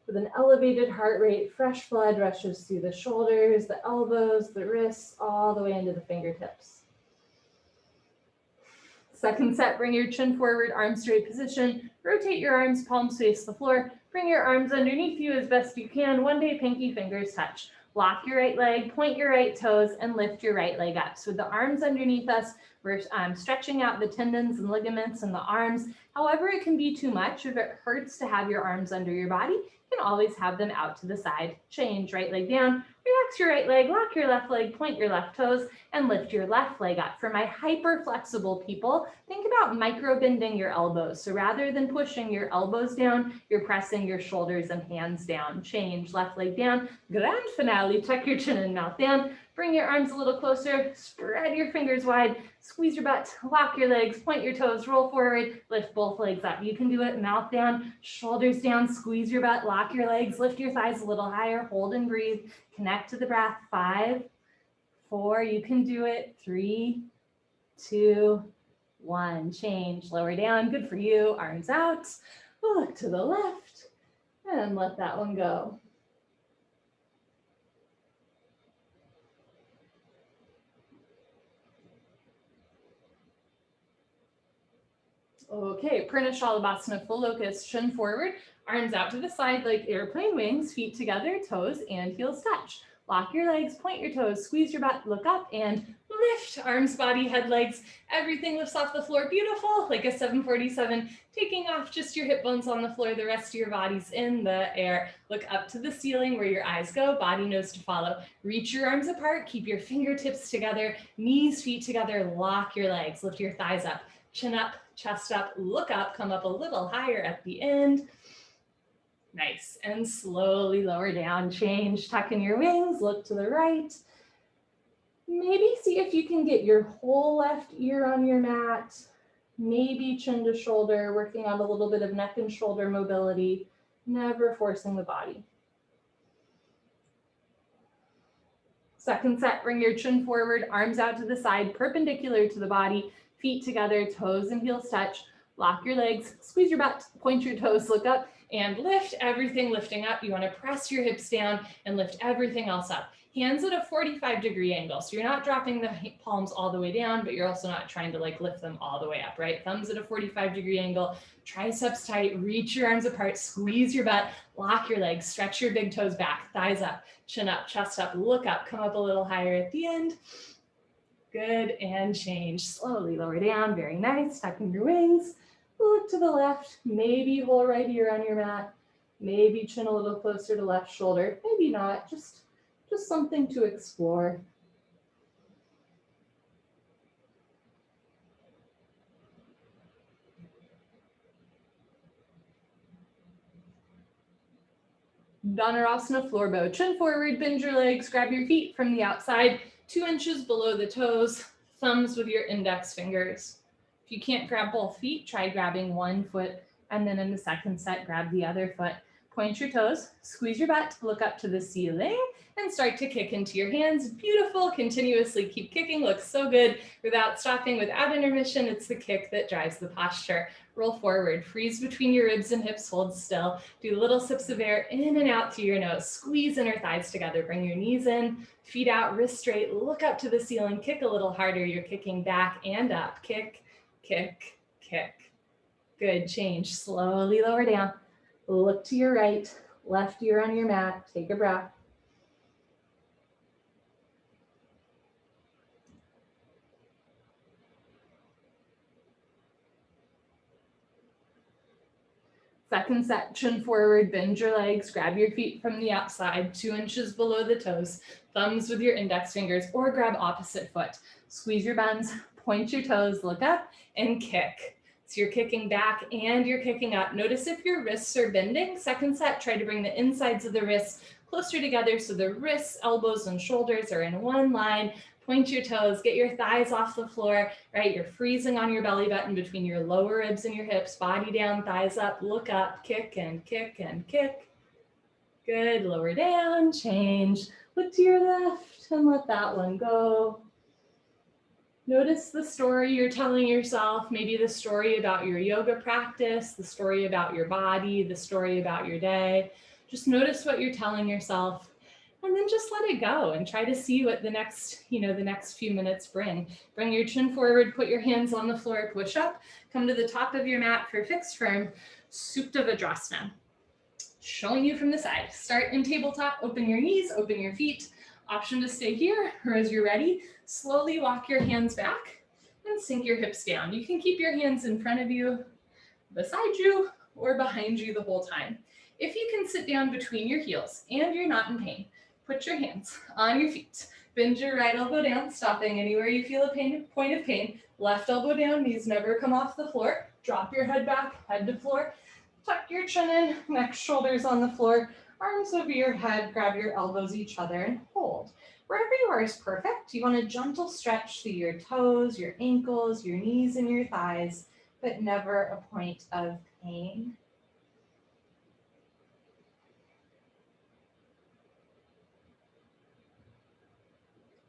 With an elevated heart rate, fresh blood rushes through the shoulders, the elbows, the wrists, all the way into the fingertips. Second set, bring your chin forward, arms straight position. Rotate your arms, palms face the floor. Bring your arms underneath you as best you can. One day, pinky fingers touch. Lock your right leg, point your right toes, and lift your right leg up. So with the arms underneath us, we're stretching out the tendons and ligaments in the arms. However, it can be too much. If it hurts to have your arms under your body, You can always have them out to the side. Change, right leg down, relax your right leg, lock your left leg, point your left toes, and lift your left leg up. For my hyper flexible people, think about micro bending your elbows. So rather than pushing your elbows down, you're pressing your shoulders and hands down. Change, left leg down, grand finale, tuck your chin and mouth down, bring your arms a little closer, spread your fingers wide, squeeze your butt, lock your legs, point your toes, roll forward, lift both legs up. You can do it mouth down, shoulders down, squeeze your butt, lock your legs, lift your thighs a little higher, hold and breathe, connect to the breath. 5, 4, you can do it. 3, 2, 1. Change, lower down, good for you. Arms out, look to the left, and let that one go. Okay, Purna Shalabhasana, full locust, chin forward, arms out to the side like airplane wings, feet together, toes and heels touch. Lock your legs, point your toes, squeeze your butt, look up and lift. Arms, body, head, legs, everything lifts off the floor. Beautiful, like a 747, taking off just your hip bones on the floor, the rest of your body's in the air. Look up to the ceiling where your eyes go, body knows to follow. Reach your arms apart, keep your fingertips together, knees, feet together, lock your legs, lift your thighs up, chin up, chest up, look up, come up a little higher at the end. Nice, and slowly lower down, change, tuck in your wings, look to the right. Maybe see if you can get your whole left ear on your mat, maybe chin to shoulder, working on a little bit of neck and shoulder mobility, never forcing the body. Second set, bring your chin forward, arms out to the side, perpendicular to the body, feet together, toes and heels touch. Lock your legs, squeeze your butt, point your toes, look up, and lift everything lifting up. You want to press your hips down and lift everything else up. Hands at a 45-degree angle. So you're not dropping the palms all the way down, but you're also not trying to like lift them all the way up, right? Thumbs at a 45-degree angle, triceps tight, reach your arms apart, squeeze your butt, lock your legs, stretch your big toes back, thighs up, chin up, chest up, look up, come up a little higher at the end. Good, and change. Slowly lower down, very nice, tucking your wings. Look to the left, maybe whole right ear on your mat, maybe chin a little closer to left shoulder, maybe not, just something to explore. Dhanurasana, floor bow, chin forward, bend your legs, grab your feet from the outside, 2 inches below the toes, thumbs with your index fingers. If you can't grab both feet, try grabbing one foot, and then in the second set, grab the other foot. Point your toes, squeeze your butt, look up to the ceiling, and start to kick into your hands. Beautiful, continuously keep kicking, looks so good. Without stopping, without intermission, it's the kick that drives the posture. Roll forward, freeze between your ribs and hips, hold still. Do little sips of air in and out through your nose. Squeeze inner thighs together, bring your knees in, feet out, wrists straight, look up to the ceiling, kick a little harder. You're kicking back and up, kick, kick, kick. Good, change, slowly lower down. Look to your right, left ear on your mat, take a breath. Second set, chin forward, bend your legs, grab your feet from the outside, 2 inches below the toes, thumbs with your index fingers, or grab opposite foot. Squeeze your buns, point your toes, look up, and kick. So you're kicking back and you're kicking up. Notice if your wrists are bending. Second set, try to bring the insides of the wrists closer together so the wrists, elbows, and shoulders are in one line. Point your toes, get your thighs off the floor, right? You're freezing on your belly button between your lower ribs and your hips, body down, thighs up, look up, kick and kick and kick. Good, lower down, change. Look to your left and let that one go. Notice the story you're telling yourself, maybe the story about your yoga practice, the story about your body, the story about your day. Just notice what you're telling yourself and then just let it go and try to see what the next few minutes bring. Bring your chin forward, put your hands on the floor, push up, come to the top of your mat for fixed firm, Supta Vajrasana. Showing you from the side. Start in tabletop, open your knees, open your feet. Option to stay here, or as you're ready, slowly walk your hands back and sink your hips down. You can keep your hands in front of you, beside you, or behind you the whole time. If you can sit down between your heels and you're not in pain, put your hands on your feet. Bend your right elbow down, stopping anywhere you feel a point of pain. Left elbow down, knees never come off the floor. Drop your head back, head to floor. Tuck your chin in, neck, shoulders on the floor. Arms over your head, grab your elbows each other and hold. Wherever you are is perfect. You want a gentle stretch through your toes, your ankles, your knees, and your thighs, but never a point of pain.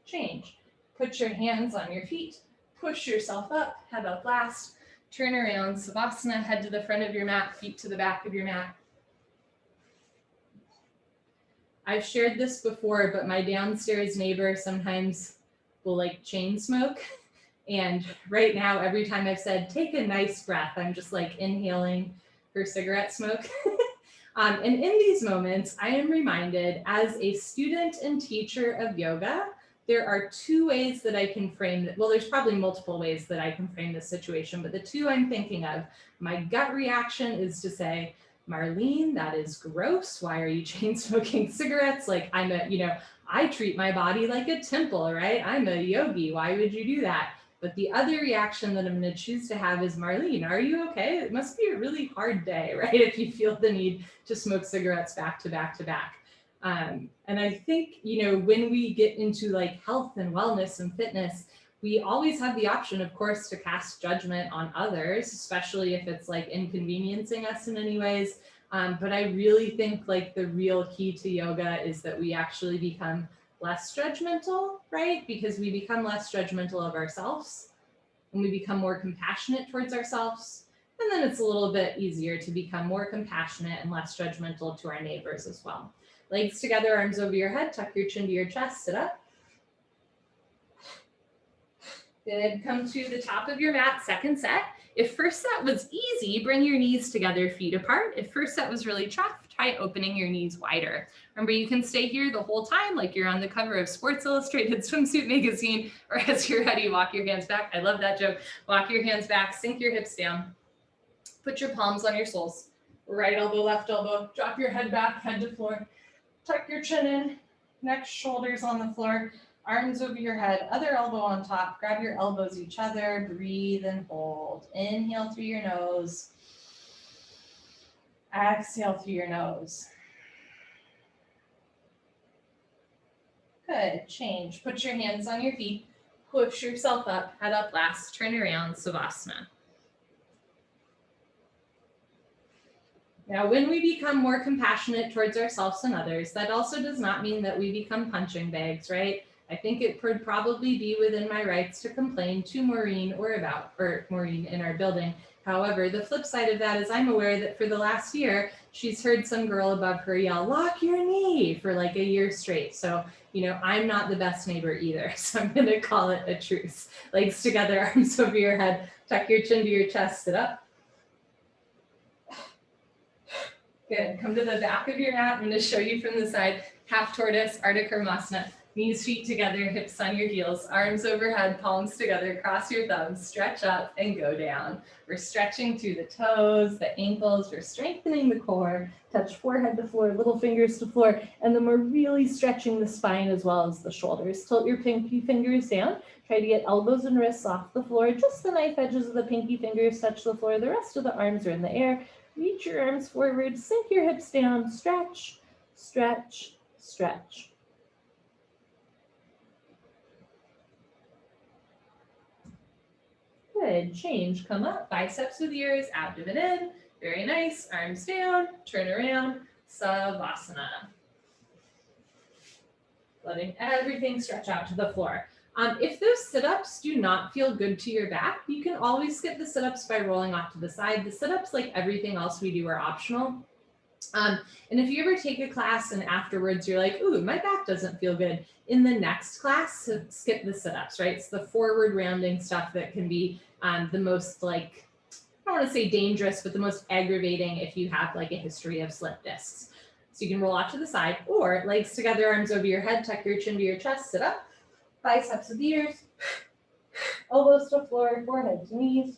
Change. Put your hands on your feet, push yourself up, head up last, turn around, Savasana, head to the front of your mat, feet to the back of your mat. I've shared this before, but my downstairs neighbor sometimes will like chain smoke. And right now, every time I've said, take a nice breath, I'm just like inhaling her cigarette smoke. And in these moments, I am reminded as a student and teacher of yoga, there are two ways that I can frame it. Well, there's probably multiple ways that I can frame this situation, but the two I'm thinking of, my gut reaction is to say, Marlene, that is gross. Why are you chain smoking cigarettes? Like I treat my body like a temple, right? I'm a yogi. Why would you do that? But the other reaction that I'm going to choose to have is, Marlene, are you okay? It must be a really hard day, right? If you feel the need to smoke cigarettes back to back to back. And I think, when we get into like health and wellness and fitness, we always have the option, of course, to cast judgment on others, especially if it's like inconveniencing us in any ways. But I really think like the real key to yoga is that we actually become less judgmental, right? Because we become less judgmental of ourselves and we become more compassionate towards ourselves. And then it's a little bit easier to become more compassionate and less judgmental to our neighbors as well. Legs together, arms over your head, tuck your chin to your chest, sit up. Good, come to the top of your mat, second set. If first set was easy, bring your knees together, feet apart. If first set was really tough, try opening your knees wider. Remember, you can stay here the whole time, like you're on the cover of Sports Illustrated Swimsuit Magazine, or as you're ready, walk your hands back. I love that joke. Walk your hands back, sink your hips down. Put your palms on your soles. Right elbow, left elbow. Drop your head back, head to floor. Tuck your chin in, neck, shoulders on the floor. Arms over your head, other elbow on top. Grab your elbows each other, breathe and hold. Inhale through your nose. Exhale through your nose. Good, change. Put your hands on your feet. Push yourself up, head up last, turn around, Savasana. Now, when we become more compassionate towards ourselves and others, that also does not mean that we become punching bags, right? I think it could probably be within my rights to complain to Maureen Maureen in our building. However, the flip side of that is I'm aware that for the last year, she's heard some girl above her yell, lock your knee, for like a year straight. So, I'm not the best neighbor either. So I'm gonna call it a truce. Legs together, arms over your head, tuck your chin to your chest, sit up. Good, come to the back of your mat. I'm gonna show you from the side, half tortoise, Ardha Karmasana. Knees, feet together, hips on your heels, arms overhead, palms together, cross your thumbs, stretch up and go down. We're stretching through the toes, the ankles, we're strengthening the core, touch forehead to floor, little fingers to floor, and then we're really stretching the spine as well as the shoulders. Tilt your pinky fingers down, try to get elbows and wrists off the floor, just the knife edges of the pinky fingers touch the floor, the rest of the arms are in the air. Reach your arms forward, sink your hips down, stretch, stretch, stretch. Good, change, come up, biceps with ears, abdomen in, very nice, arms down, turn around, Savasana. Letting everything stretch out to the floor. If those sit-ups do not feel good to your back, you can always skip the sit-ups by rolling off to the side. The sit-ups, like everything else we do, are optional. And if you ever take a class and afterwards you're like, ooh, my back doesn't feel good, in the next class, skip the sit-ups, right? It's the forward rounding stuff that can be the most, like, I don't want to say dangerous, but the most aggravating if you have like a history of slip discs. So you can roll off to the side, or legs together, arms over your head, tuck your chin to your chest, sit up, biceps with ears, elbows to floor, forehead to knees.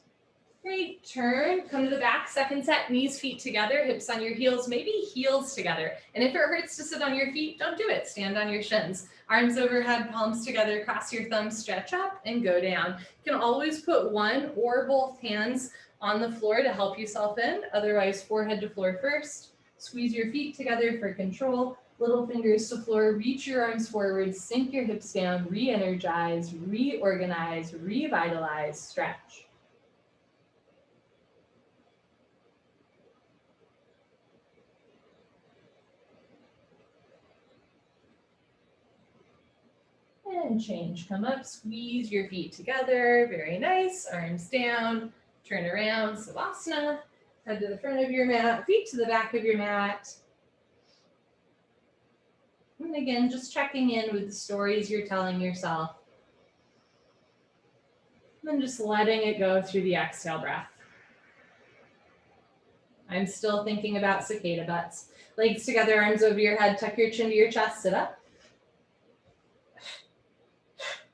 Great, turn, come to the back, second set, knees, feet together, hips on your heels, maybe heels together. And if it hurts to sit on your feet, don't do it, stand on your shins. Arms overhead, palms together, cross your thumbs, stretch up and go down. You can always put one or both hands on the floor to help yourself in, otherwise forehead to floor first. Squeeze your feet together for control, little fingers to floor, reach your arms forward, sink your hips down, re-energize, reorganize, revitalize, stretch. And change, come up, squeeze your feet together, very nice, arms down, turn around, Savasana, head to the front of your mat, feet to the back of your mat. And again, just checking in with the stories you're telling yourself. And then just letting it go through the exhale breath. I'm still thinking about cicada butts. Legs together, arms over your head, tuck your chin to your chest, sit up.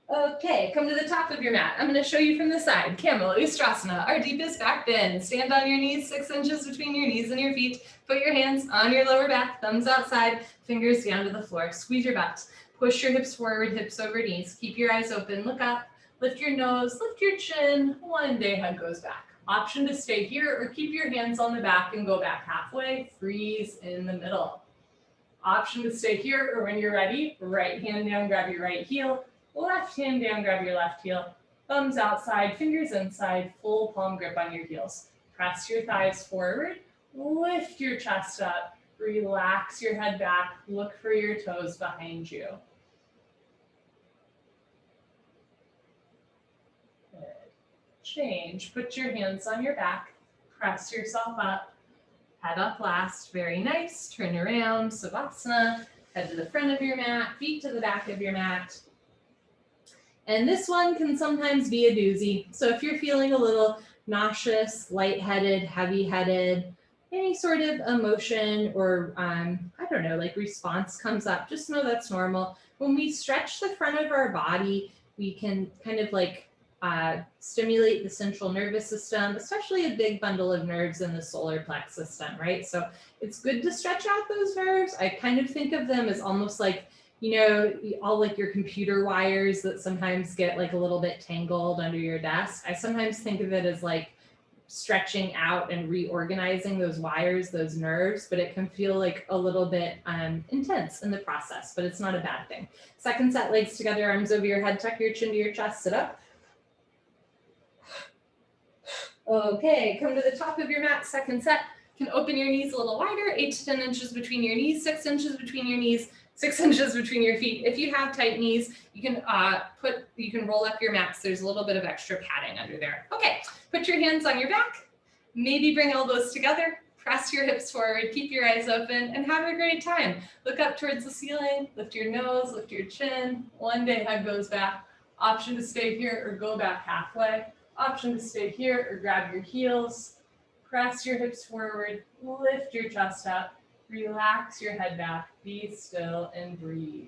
Okay, come to the top of your mat. I'm going to show you from the side. Camel, Ustrasana, our deepest back bend. Stand on your knees, 6 inches between your knees and your feet. Put your hands on your lower back, thumbs outside, fingers down to the floor. Squeeze your butt. Push your hips forward, hips over knees. Keep your eyes open, look up, lift your nose, lift your chin. One day head goes back. Option to stay here or keep your hands on the back and go back halfway. Freeze in the middle. Option to stay here or when you're ready, right hand down, grab your right heel. Left hand down, grab your left heel. Thumbs outside, fingers inside, full palm grip on your heels. Press your thighs forward, lift your chest up, relax your head back, look for your toes behind you. Good. Change, put your hands on your back, press yourself up, head up last, very nice. Turn around, Savasana, head to the front of your mat, feet to the back of your mat. And this one can sometimes be a doozy. So if you're feeling a little nauseous, lightheaded, heavy-headed, any sort of emotion or, I don't know, like response comes up, just know that's normal. When we stretch the front of our body, we can kind of like stimulate the central nervous system, especially a big bundle of nerves in the solar plex system, right? So it's good to stretch out those nerves. I kind of think of them as almost like, you know, all like your computer wires that sometimes get like a little bit tangled under your desk. I sometimes think of it as like stretching out and reorganizing those wires, those nerves, but it can feel like a little bit intense in the process, but it's not a bad thing. Second set, legs together, arms over your head, tuck your chin to your chest, sit up. Okay, come to the top of your mat, second set. You can open your knees a little wider, 8 to 10 inches between your knees, 6 inches between your knees, 6 inches between your feet. If you have tight knees, you can roll up your mats. There's a little bit of extra padding under there. Okay, put your hands on your back. Maybe bring elbows together. Press your hips forward. Keep your eyes open and have a great time. Look up towards the ceiling. Lift your nose. Lift your chin. One day head goes back. Option to stay here or go back halfway. Option to stay here or grab your heels. Press your hips forward. Lift your chest up. Relax your head back, be still and breathe.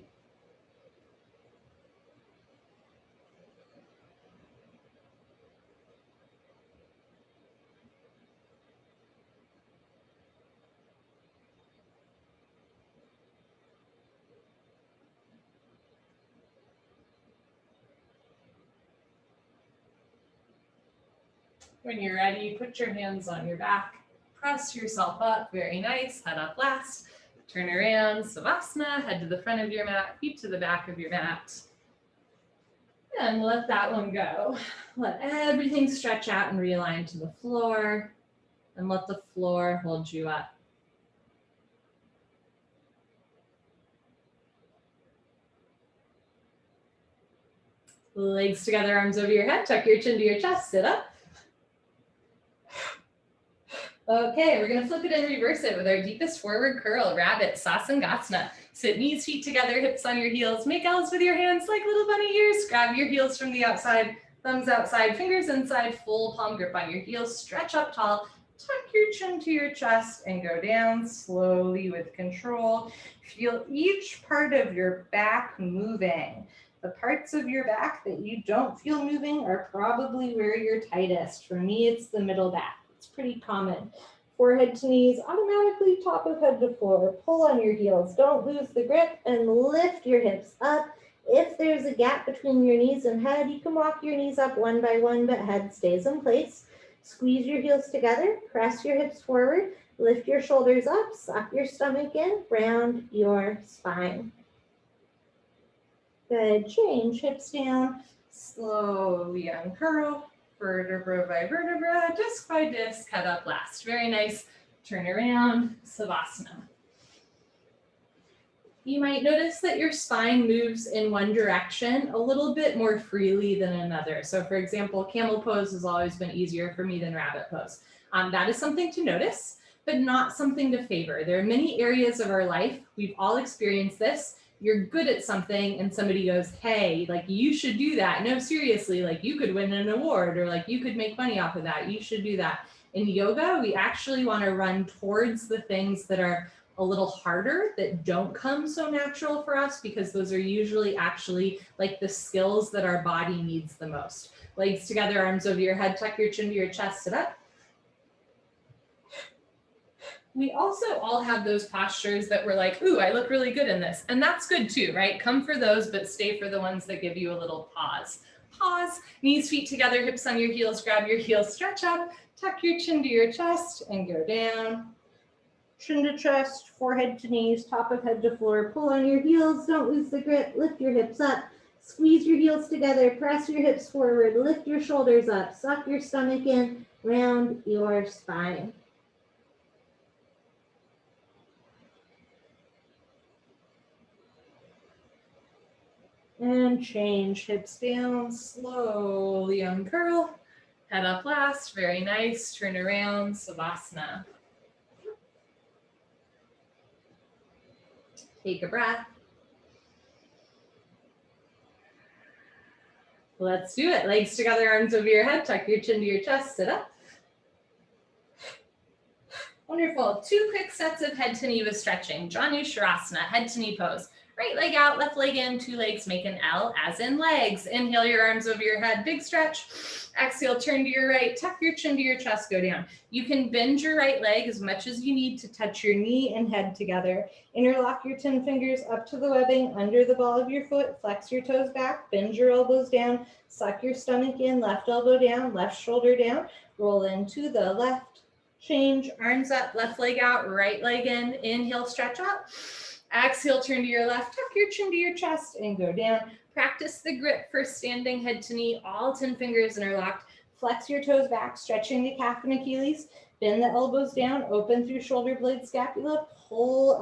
When you're ready, put your hands on your back. Press yourself up, very nice, head up last. Turn around, Savasana, head to the front of your mat, feet to the back of your mat. And let that one go. Let everything stretch out and realign to the floor. And let the floor hold you up. Legs together, arms over your head, tuck your chin to your chest, sit up. Okay, we're gonna flip it and reverse it with our deepest forward curl, rabbit, Sasangasana. Sit knees, feet together, hips on your heels. Make L's with your hands like little bunny ears. Grab your heels from the outside, thumbs outside, fingers inside, full palm grip on your heels. Stretch up tall, tuck your chin to your chest and go down slowly with control. Feel each part of your back moving. The parts of your back that you don't feel moving are probably where you're tightest. For me, it's the middle back. It's pretty common. Forehead to knees, automatically top of head to floor. Pull on your heels. Don't lose the grip and lift your hips up. If there's a gap between your knees and head, you can walk your knees up one by one, but head stays in place. Squeeze your heels together, press your hips forward, lift your shoulders up, suck your stomach in, round your spine. Good, change, hips down, slowly uncurl, vertebra by vertebra, disc by disc, head up last. Very nice, turn around, Savasana. You might notice that your spine moves in one direction a little bit more freely than another. So for example, camel pose has always been easier for me than rabbit pose. That is something to notice, but not something to favor. There are many areas of our life, we've all experienced this. You're good at something and somebody goes, hey, like you should do that. No, seriously, like you could win an award or like you could make money off of that. You should do that. In yoga, we actually want to run towards the things that are a little harder, that don't come so natural for us, because those are usually actually like the skills that our body needs the most. Legs together, arms over your head, tuck your chin to your chest, sit up. We also all have those postures that we're like, ooh, I look really good in this. And that's good too, right? Come for those, but stay for the ones that give you a little pause. Pause, knees, feet together, hips on your heels, grab your heels, stretch up, tuck your chin to your chest and go down. Chin to chest, forehead to knees, top of head to floor. Pull on your heels, don't lose the grip, lift your hips up. Squeeze your heels together, press your hips forward, lift your shoulders up, suck your stomach in, round your spine. And change, hips down, slowly uncurl, head up last, very nice, turn around, Savasana. Take a breath. Let's do it. Legs together, arms over your head, tuck your chin to your chest, sit up. Wonderful. 2 quick sets of head to knee with stretching. Janu Shavasana, head to knee pose. Right leg out, left leg in, 2 legs make an L as in legs. Inhale your arms over your head, big stretch. Exhale, turn to your right, tuck your chin to your chest, go down. You can bend your right leg as much as you need to touch your knee and head together. Interlock your 10 fingers up to the webbing, under the ball of your foot, flex your toes back, bend your elbows down, suck your stomach in, left elbow down, left shoulder down, roll into the left, change, arms up, left leg out, right leg in, inhale, stretch up. Exhale, turn to your left, tuck your chin to your chest and go down. Practice the grip for standing head to knee, all 10 fingers interlocked. Flex your toes back, stretching the calf and Achilles. Bend the elbows down, open through shoulder blade scapula, pull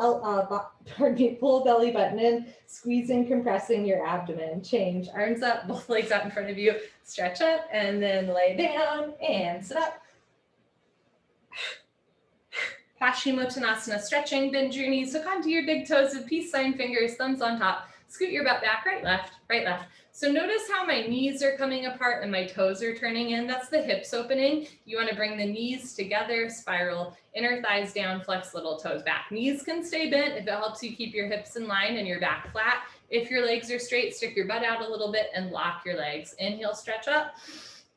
belly button in, squeezing, compressing your abdomen. Change, arms up, both legs out in front of you. Stretch up and then lay down and sit up. Paschimottanasana, stretching, bend your knees, hook onto your big toes with peace sign fingers, thumbs on top. Scoot your butt back, right, left, right, left. So notice how my knees are coming apart and my toes are turning in. That's the hips opening. You want to bring the knees together, spiral, inner thighs down, flex little toes back. Knees can stay bent if it helps you keep your hips in line and your back flat. If your legs are straight, stick your butt out a little bit and lock your legs. Inhale, stretch up.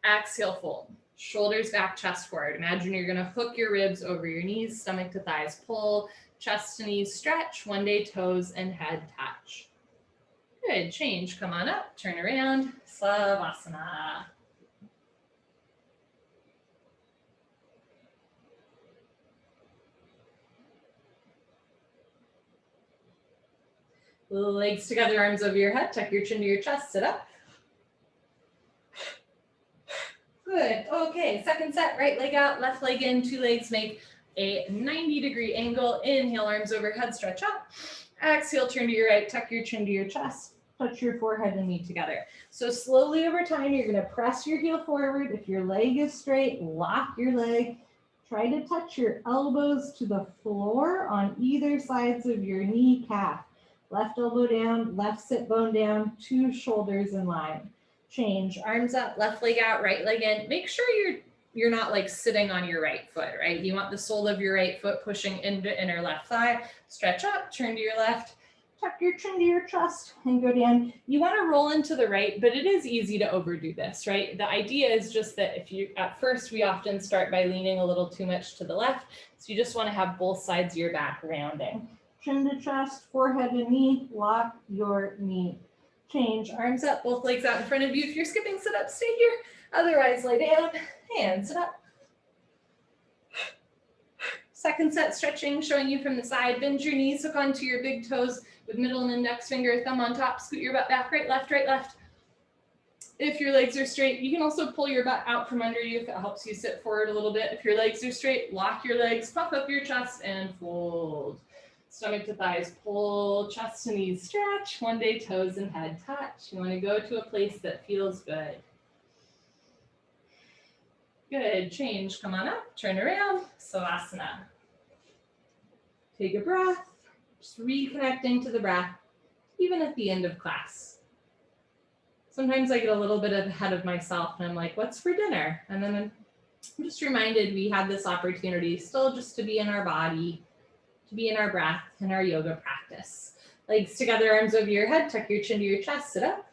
Exhale, fold. Shoulders back, chest forward. Imagine you're going to hook your ribs over your knees, stomach to thighs, pull, chest to knees, stretch. One day, toes and head touch. Good, change, come on up, turn around, Savasana. Legs together, arms over your head, tuck your chin to your chest, sit up. Good, okay, second set, right leg out, left leg in, 2 legs make a 90-degree angle. Inhale, arms overhead, stretch up. Exhale, turn to your right, tuck your chin to your chest, touch your forehead and knee together. So slowly over time, you're gonna press your heel forward. If your leg is straight, lock your leg. Try to touch your elbows to the floor on either sides of your knee calf. Left elbow down, left sit bone down, 2 shoulders in line. Change, arms up, left leg out, right leg in. Make sure you're you're not like sitting on your right foot, right? You want the sole of your right foot pushing into inner left thigh. Stretch up, turn to your left, tuck your chin to your chest and go down. You want to roll into the right, but it is easy to overdo this, right? The idea is just that if you, at first, we often start by leaning a little too much to the left. So you just want to have both sides of your back rounding. Chin to chest, forehead to knee, lock your knee. Change, arms up, both legs out in front of you. If you're skipping, sit up, stay here. Otherwise, lay down, hands up. Second set stretching, showing you from the side. Bend your knees, hook onto your big toes with middle and index finger, thumb on top. Scoot your butt back, right, left, right, left. If your legs are straight, you can also pull your butt out from under you if it helps you sit forward a little bit. If your legs are straight, lock your legs, puff up your chest, and fold. Stomach to thighs, pull, chest to knees, stretch. One day, toes and head touch. You want to go to a place that feels good. Good, change, come on up, turn around, Savasana. Take a breath, just reconnecting to the breath, even at the end of class. Sometimes I get a little bit ahead of myself and I'm like, what's for dinner? And then I'm just reminded we had this opportunity still just to be in our body, to be in our breath, in our yoga practice. Legs together, arms over your head, tuck your chin to your chest, sit up.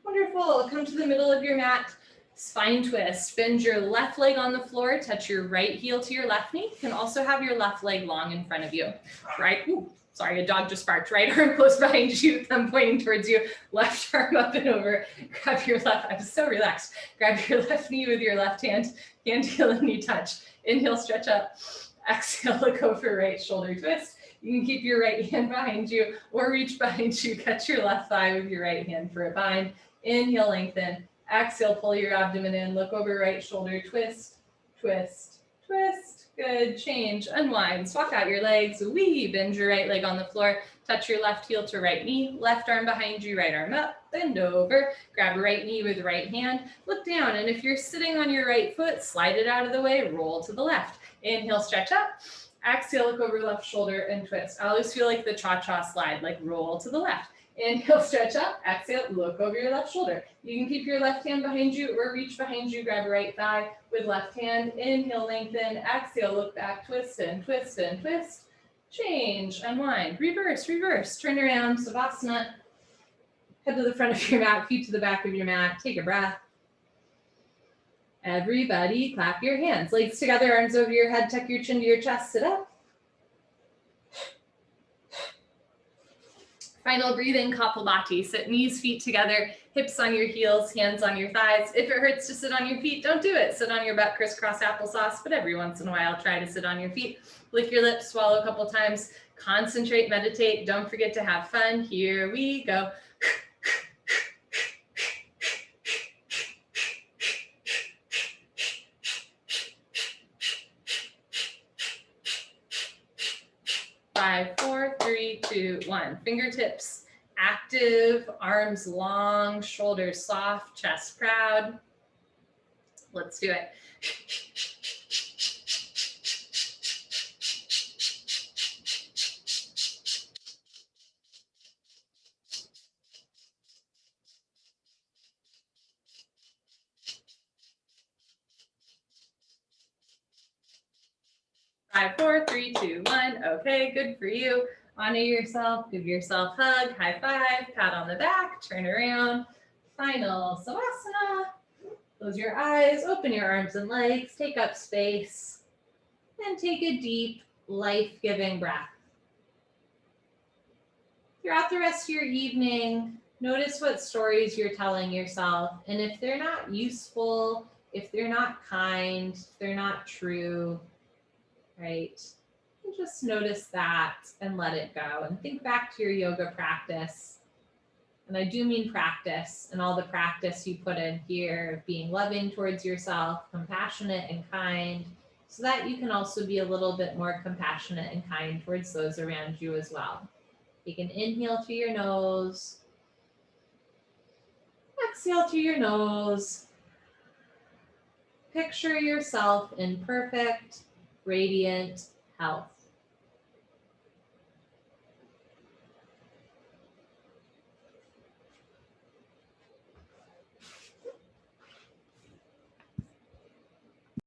Wonderful, come to the middle of your mat, spine twist. Bend your left leg on the floor, touch your right heel to your left knee. You can also have your left leg long in front of you. Right, ooh, sorry, a dog just barked. Right arm close behind you, thumb pointing towards you. Left arm up and over. Grab your left, I'm so relaxed. Grab your left knee with your left hand, heel and knee touch. Inhale, stretch up. Exhale, look over right shoulder twist. You can keep your right hand behind you or reach behind you. Catch your left thigh with your right hand for a bind. Inhale, lengthen. Exhale, pull your abdomen in. Look over right shoulder, twist, twist, twist. Good, change, unwind. Swap out your legs. Wee, bend your right leg on the floor. Touch your left heel to right knee. Left arm behind you, right arm up. Bend over. Grab right knee with right hand. Look down, and if you're sitting on your right foot, slide it out of the way. Roll to the left. Inhale, stretch up. Exhale, look over left shoulder and twist. I always feel like the cha-cha slide, like roll to the left. Inhale, stretch up. Exhale, look over your left shoulder. You can keep your left hand behind you or reach behind you. Grab right thigh with left hand. Inhale, lengthen. Exhale, look back, twist and twist and twist. Change, unwind, reverse, reverse. Turn around, Savasana. Head to the front of your mat, feet to the back of your mat. Take a breath. Everybody clap your hands. Legs together, arms over your head. Tuck your chin to your chest. Sit up. Final breathing, Kapalabhati. Sit knees, feet together, hips on your heels, hands on your thighs. If it hurts to sit on your feet, don't do it. Sit on your butt, crisscross applesauce, but every once in a while, try to sit on your feet. Lick your lips, swallow a couple times. Concentrate, meditate. Don't forget to have fun. Here we go. 5, 4, 3, 2, 1. Fingertips active, arms long, shoulders soft, chest proud. Let's do it. Five, 4, 3, 2, 1. Okay, good for you. Honor yourself, give yourself a hug, high five, pat on the back, turn around. Final Savasana. Close your eyes, open your arms and legs, take up space, and take a deep, life-giving breath. Throughout the rest of your evening, notice what stories you're telling yourself, and if they're not useful, if they're not kind, if they're not true, right? And just notice that and let it go. And think back to your yoga practice. And I do mean practice and all the practice you put in here of being loving towards yourself, compassionate and kind, so that you can also be a little bit more compassionate and kind towards those around you as well. Take an inhale through your nose. Exhale through your nose. Picture yourself in perfect, radiant health.